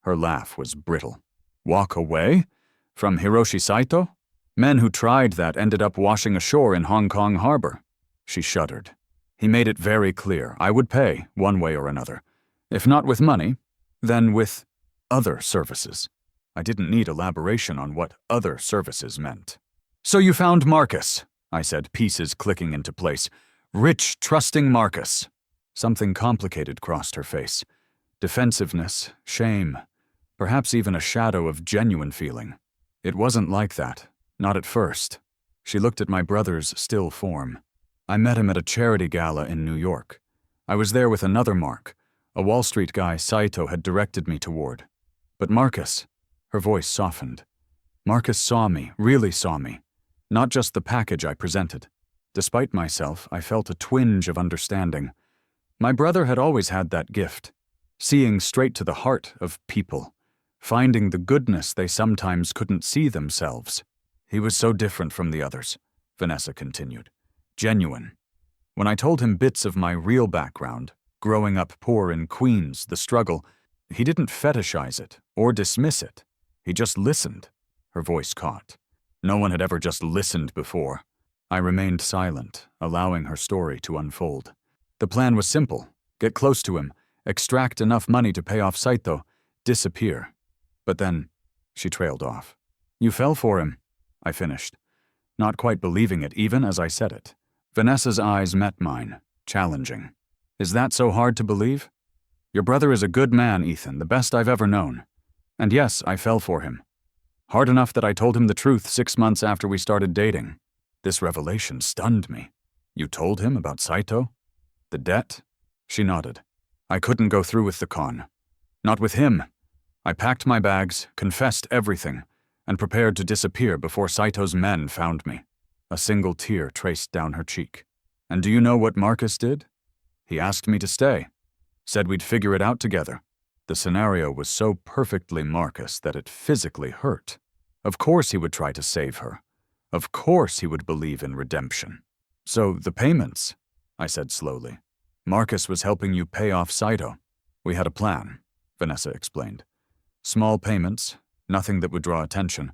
Her laugh was brittle. "Walk away? From Hiroshi Saito? Men who tried that ended up washing ashore in Hong Kong harbor." She shuddered. He made it very clear I would pay, one way or another. If not with money, then with other services. I didn't need elaboration on what other services meant. "So you found Marcus," I said, pieces clicking into place. "Rich, trusting Marcus." Something complicated crossed her face. Defensiveness, shame, perhaps even a shadow of genuine feeling. It wasn't like that, not at first. She looked at my brother's still form. I met him at a charity gala in New York. I was there with another Mark, a Wall Street guy Saito had directed me toward. But Marcus, her voice softened. Marcus saw me, really saw me, not just the package I presented. Despite myself, I felt a twinge of understanding. My brother had always had that gift, seeing straight to the heart of people, finding the goodness they sometimes couldn't see themselves. He was so different from the others, Vanessa continued. Genuine. When I told him bits of my real background, growing up poor in Queens, the struggle, he didn't fetishize it or dismiss it. He just listened. Her voice caught. No one had ever just listened before. I remained silent, allowing her story to unfold. The plan was simple. Get close to him, extract enough money to pay off Saito, disappear. But then, she trailed off. "You fell for him," I finished, not quite believing it even as I said it. Vanessa's eyes met mine, challenging. "Is that so hard to believe? Your brother is a good man, Ethan, the best I've ever known. And yes, I fell for him. Hard enough that I told him the truth 6 months after we started dating. This revelation stunned me. You told him about Saito? The debt?" She nodded. "I couldn't go through with the con. Not with him. I packed my bags, confessed everything, and prepared to disappear before Saito's men found me." A single tear traced down her cheek. "And do you know what Marcus did? He asked me to stay. Said we'd figure it out together." The scenario was so perfectly Marcus that it physically hurt. Of course he would try to save her. Of course he would believe in redemption. "So, the payments," I said slowly. "Marcus was helping you pay off Saito. We had a plan," Vanessa explained. "Small payments, nothing that would draw attention.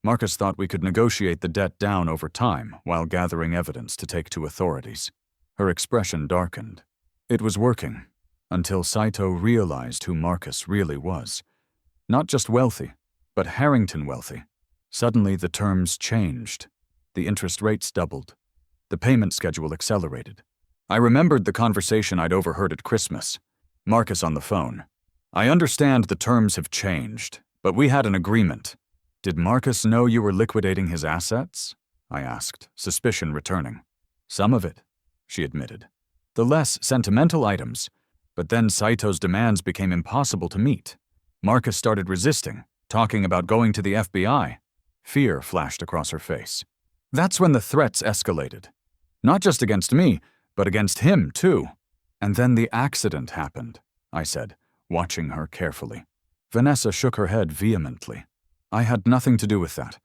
Marcus thought we could negotiate the debt down over time while gathering evidence to take to authorities." Her expression darkened. It was working, until Saito realized who Marcus really was. Not just wealthy, but Harrington wealthy. Suddenly the terms changed. The interest rates doubled. The payment schedule accelerated. I remembered the conversation I'd overheard at Christmas. Marcus on the phone. "I understand the terms have changed, but we had an agreement." "Did Marcus know you were liquidating his assets?" I asked, suspicion returning. "Some of it," she admitted. "The less sentimental items. But then Saito's demands became impossible to meet. Marcus started resisting, talking about going to the FBI. Fear flashed across her face. That's when the threats escalated. Not just against me, but against him, too. And then the accident happened," I said, watching her carefully. Vanessa shook her head vehemently. "I had nothing to do with that.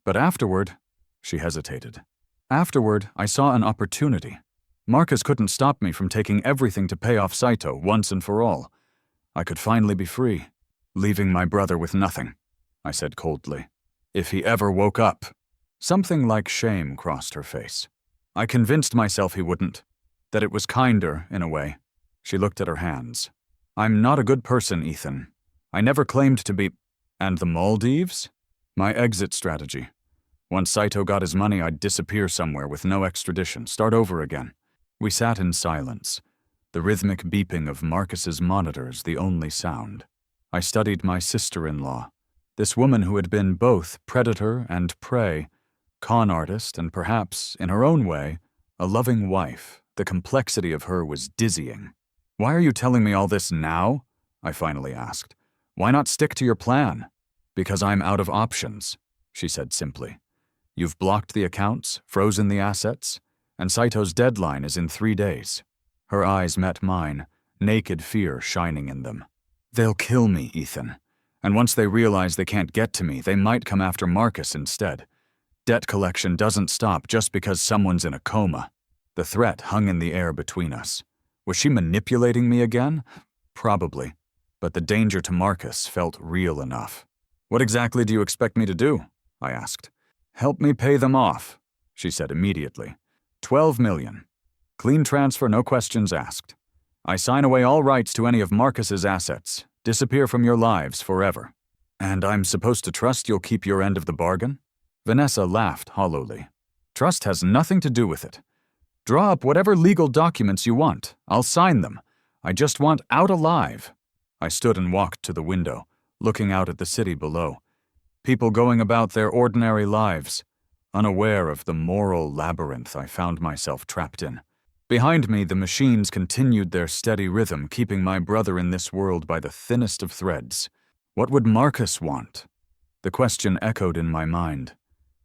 But afterward," she hesitated. "Afterward, I saw an opportunity. Marcus couldn't stop me from taking everything to pay off Saito once and for all. I could finally be free, leaving my brother with nothing," I said coldly. "If he ever woke up." Something like shame crossed her face. "I convinced myself he wouldn't, that it was kinder, in a way." She looked at her hands. "I'm not a good person, Ethan. I never claimed to be—" "And the Maldives?" "My exit strategy. Once Saito got his money, I'd disappear somewhere with no extradition, start over again." We sat in silence, the rhythmic beeping of Marcus's monitors the only sound. I studied my sister-in-law, this woman who had been both predator and prey, con artist and perhaps, in her own way, a loving wife. The complexity of her was dizzying. "Why are you telling me all this now?" I finally asked. "Why not stick to your plan?" "Because I'm out of options," she said simply. "You've blocked the accounts, frozen the assets, and Saito's deadline is in 3 days. Her eyes met mine, naked fear shining in them. "They'll kill me, Ethan. And once they realize they can't get to me, they might come after Marcus instead. Debt collection doesn't stop just because someone's in a coma." The threat hung in the air between us. Was she manipulating me again? Probably. But the danger to Marcus felt real enough. "What exactly do you expect me to do?" I asked. "Help me pay them off," she said immediately. 12 million. Clean transfer, no questions asked. I sign away all rights to any of Marcus's assets, disappear from your lives forever. And I'm supposed to trust you'll keep your end of the bargain? Vanessa laughed hollowly. Trust has nothing to do with it. Draw up whatever legal documents you want. I'll sign them. I just want out alive. I stood and walked to the window, looking out at the city below. People going about their ordinary lives, unaware of the moral labyrinth I found myself trapped in. Behind me, the machines continued their steady rhythm, keeping my brother in this world by the thinnest of threads. What would Marcus want? The question echoed in my mind.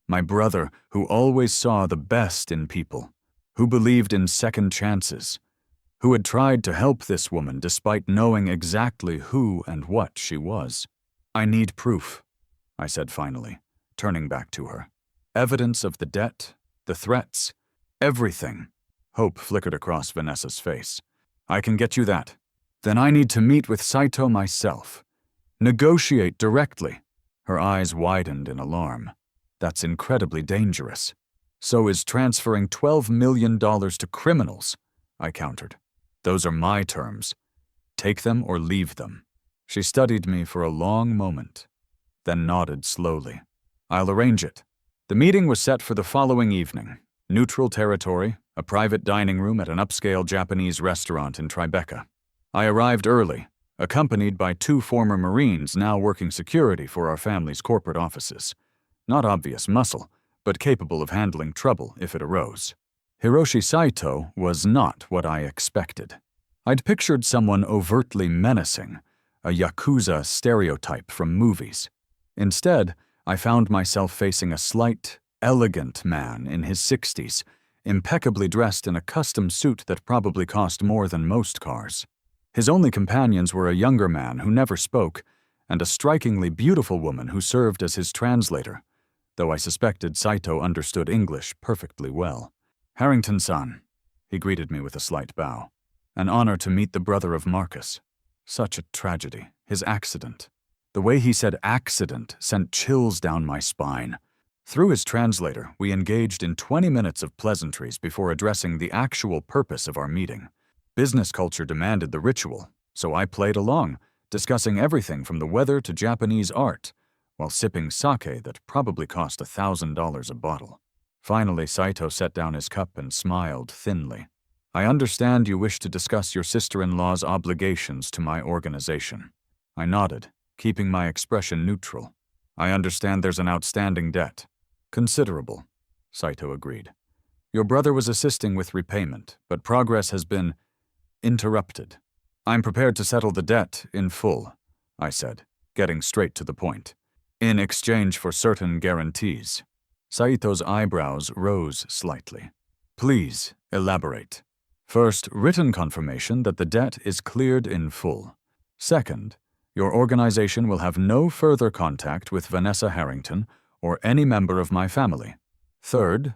My brother, who always saw the best in people, who believed in second chances, who had tried to help this woman despite knowing exactly who and what she was. I need proof, I said finally, turning back to her. Evidence of the debt, the threats, everything. Hope flickered across Vanessa's face. I can get you that. Then I need to meet with Saito myself. Negotiate directly. Her eyes widened in alarm. That's incredibly dangerous. So is transferring $12 million to criminals, I countered. Those are my terms. Take them or leave them. She studied me for a long moment, then nodded slowly. I'll arrange it. The meeting was set for the following evening. Neutral territory, a private dining room at an upscale Japanese restaurant in Tribeca. I arrived early, accompanied by 2 former Marines now working security for our family's corporate offices. Not obvious muscle, but capable of handling trouble if it arose. Hiroshi Saito was not what I expected. I'd pictured someone overtly menacing, a Yakuza stereotype from movies. Instead, I found myself facing a slight, elegant man in his 60s, impeccably dressed in a custom suit that probably cost more than most cars. His only companions were a younger man who never spoke, and a strikingly beautiful woman who served as his translator, though I suspected Saito understood English perfectly well. Harrington-san, he greeted me with a slight bow. An honor to meet the brother of Marcus. Such a tragedy, his accident. The way he said accident sent chills down my spine. Through his translator, we engaged in 20 minutes of pleasantries before addressing the actual purpose of our meeting. Business culture demanded the ritual, so I played along, discussing everything from the weather to Japanese art, while sipping sake that probably cost $1,000 a bottle. Finally, Saito set down his cup and smiled thinly. I understand you wish to discuss your sister-in-law's obligations to my organization. I nodded, keeping my expression neutral. I understand there's an outstanding debt. Considerable, Saito agreed. Your brother was assisting with repayment, but progress has been interrupted. I'm prepared to settle the debt in full, I said, getting straight to the point, in exchange for certain guarantees. Saito's eyebrows rose slightly. Please elaborate. First, written confirmation that the debt is cleared in full. Second, your organization will have no further contact with Vanessa Harrington or any member of my family. Third,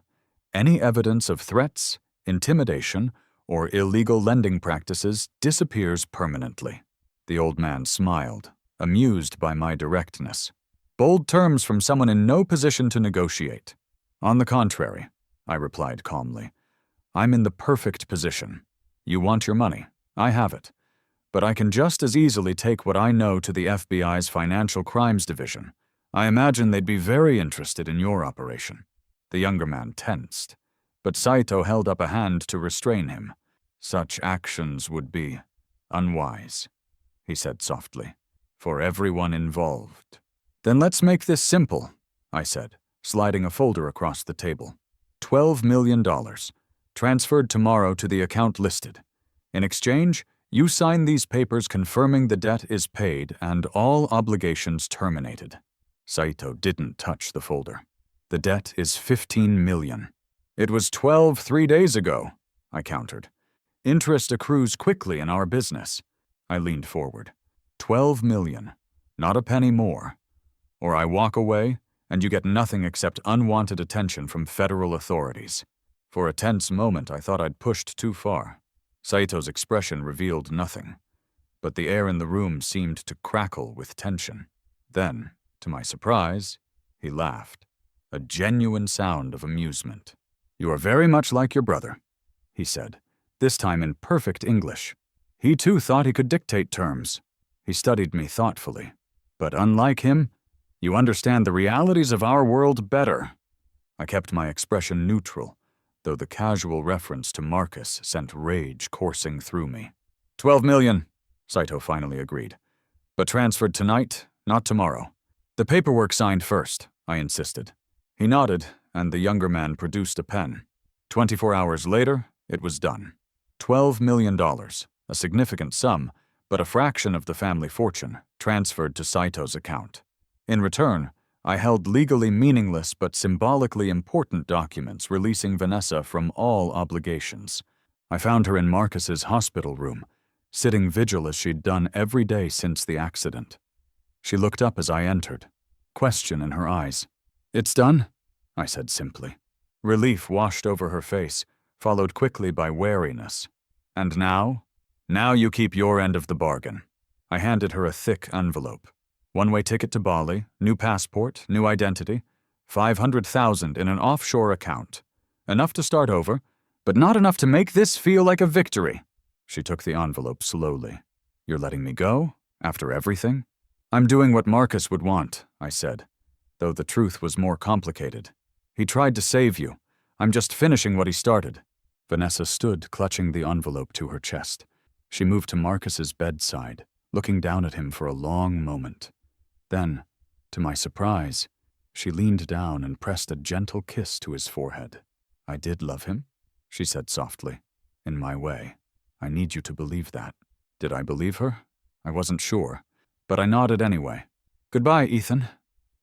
any evidence of threats, intimidation, or illegal lending practices disappears permanently. The old man smiled, amused by my directness. Bold terms from someone in no position to negotiate. On the contrary, I replied calmly. I'm in the perfect position. You want your money. I have it. But I can just as easily take what I know to the FBI's Financial Crimes Division. I imagine they'd be very interested in your operation. The younger man tensed, but Saito held up a hand to restrain him. Such actions would be unwise, he said softly, for everyone involved. Then let's make this simple, I said, sliding a folder across the table. $12 million, transferred tomorrow to the account listed. In exchange, you sign these papers confirming the debt is paid and all obligations terminated. Saito didn't touch the folder. The debt is $15 million. It was 12 3 days ago, I countered. Interest accrues quickly in our business. I leaned forward. 12 million, not a penny more. Or I walk away, and you get nothing except unwanted attention from federal authorities. For a tense moment, I thought I'd pushed too far. Saito's expression revealed nothing, but the air in the room seemed to crackle with tension. Then, to my surprise, he laughed, a genuine sound of amusement. You are very much like your brother, he said, this time in perfect English. He too thought he could dictate terms. He studied me thoughtfully. But unlike him, you understand the realities of our world better. I kept my expression neutral, though the casual reference to Marcus sent rage coursing through me. 12 million, Saito finally agreed. But transferred tonight, not tomorrow. The paperwork signed first, I insisted. He nodded, and the younger man produced a pen. 24 hours later, it was done. $12 million, a significant sum, but a fraction of the family fortune, transferred to Saito's account. In return, I held legally meaningless but symbolically important documents releasing Vanessa from all obligations. I found her in Marcus's hospital room, sitting vigil as she'd done every day since the accident. She looked up as I entered, question in her eyes. "It's done?" I said simply. Relief washed over her face, followed quickly by wariness. "And now?" "Now you keep your end of the bargain." I handed her a thick envelope. One-way ticket to Bali, new passport, new identity, 500,000 in an offshore account. Enough to start over, but not enough to make this feel like a victory. She took the envelope slowly. "You're letting me go? After everything?" "I'm doing what Marcus would want," I said, though the truth was more complicated. "He tried to save you. I'm just finishing what he started." Vanessa stood, clutching the envelope to her chest. She moved to Marcus's bedside, looking down at him for a long moment. Then, to my surprise, she leaned down and pressed a gentle kiss to his forehead. "I did love him," she said softly. "In my way. I need you to believe that." Did I believe her? I wasn't sure, but I nodded anyway. "Goodbye, Ethan,"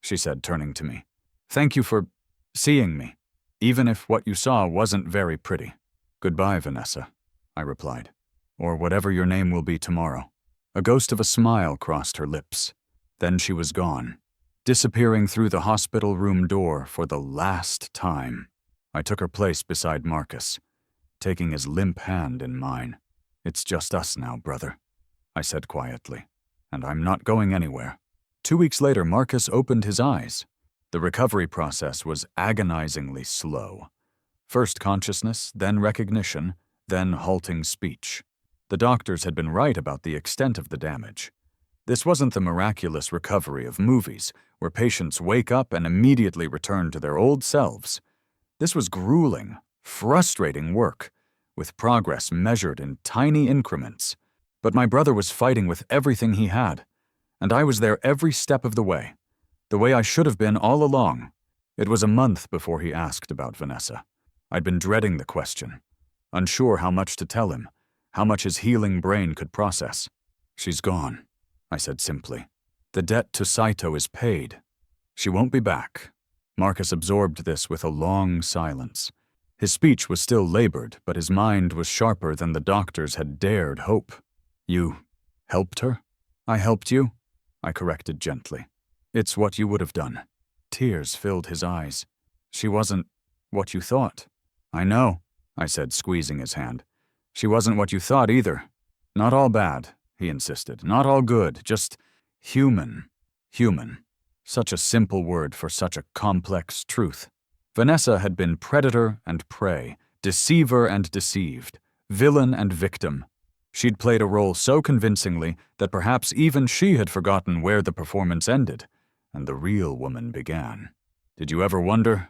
she said, turning to me. "Thank you for seeing me, even if what you saw wasn't very pretty." "Goodbye, Vanessa," I replied. "Or whatever your name will be tomorrow." A ghost of a smile crossed her lips. Then she was gone, disappearing through the hospital room door for the last time. I took her place beside Marcus, taking his limp hand in mine. "It's just us now, brother," I said quietly, "and I'm not going anywhere." 2 weeks later, Marcus opened his eyes. The recovery process was agonizingly slow. First consciousness, then recognition, then halting speech. The doctors had been right about the extent of the damage. This wasn't the miraculous recovery of movies, where patients wake up and immediately return to their old selves. This was grueling, frustrating work, with progress measured in tiny increments. But my brother was fighting with everything he had, and I was there every step of the way I should have been all along. It was a month before he asked about Vanessa. I'd been dreading the question, unsure how much to tell him, how much his healing brain could process. "She's gone," I said simply. "The debt to Saito is paid. She won't be back." Marcus absorbed this with a long silence. His speech was still labored, but his mind was sharper than the doctors had dared hope. "You helped her?" "I helped you," I corrected gently. "It's what you would have done." Tears filled his eyes. "She wasn't what you thought." "I know," I said, squeezing his hand. "She wasn't what you thought either. Not all bad," he insisted. "Not all good, just human. Human." Such a simple word for such a complex truth. Vanessa had been predator and prey, deceiver and deceived, villain and victim. She'd played a role so convincingly that perhaps even she had forgotten where the performance ended, and the real woman began. "Did you ever wonder?"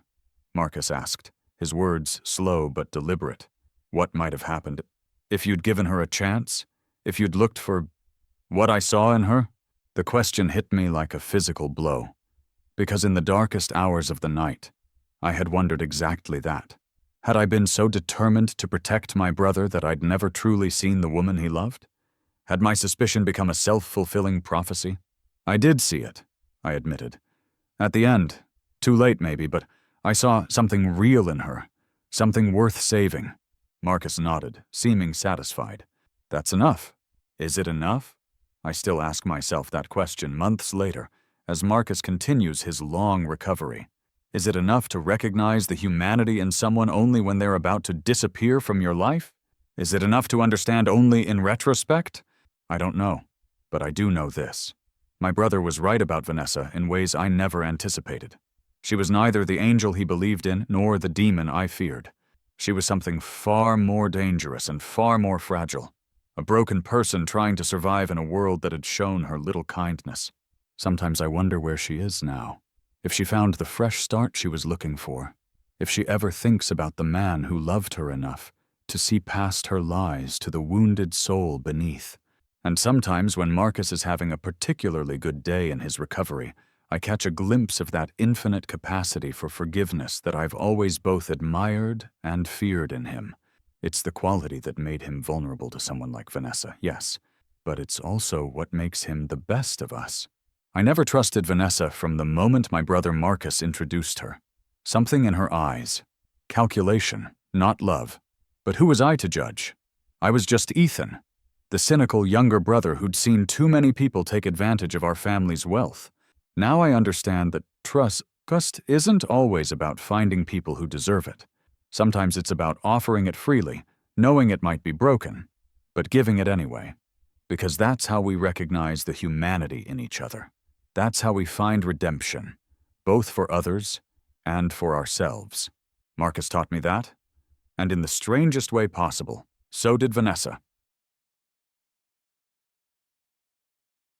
Marcus asked, his words slow but deliberate. "What might have happened if you'd given her a chance? If you'd looked for what I saw in her?" The question hit me like a physical blow, because in the darkest hours of the night, I had wondered exactly that. Had I been so determined to protect my brother that I'd never truly seen the woman he loved? Had my suspicion become a self-fulfilling prophecy? "I did see it," I admitted. "At the end, too late maybe, but I saw something real in her, something worth saving." Marcus nodded, seeming satisfied. "That's enough." Is it enough? I still ask myself that question months later, as Marcus continues his long recovery. Is it enough to recognize the humanity in someone only when they're about to disappear from your life? Is it enough to understand only in retrospect? I don't know, but I do know this. My brother was right about Vanessa in ways I never anticipated. She was neither the angel he believed in nor the demon I feared. She was something far more dangerous and far more fragile. A broken person trying to survive in a world that had shown her little kindness. Sometimes I wonder where she is now. If she found the fresh start she was looking for. If she ever thinks about the man who loved her enough to see past her lies to the wounded soul beneath. And sometimes when Marcus is having a particularly good day in his recovery, I catch a glimpse of that infinite capacity for forgiveness that I've always both admired and feared in him. It's the quality that made him vulnerable to someone like Vanessa, yes, but it's also what makes him the best of us. I never trusted Vanessa from the moment my brother Marcus introduced her. Something in her eyes. Calculation, not love. But who was I to judge? I was just Ethan, the cynical younger brother who'd seen too many people take advantage of our family's wealth. Now I understand that trust isn't always about finding people who deserve it. Sometimes it's about offering it freely, knowing it might be broken, but giving it anyway. Because that's how we recognize the humanity in each other. That's how we find redemption, both for others and for ourselves. Marcus taught me that, and in the strangest way possible, so did Vanessa.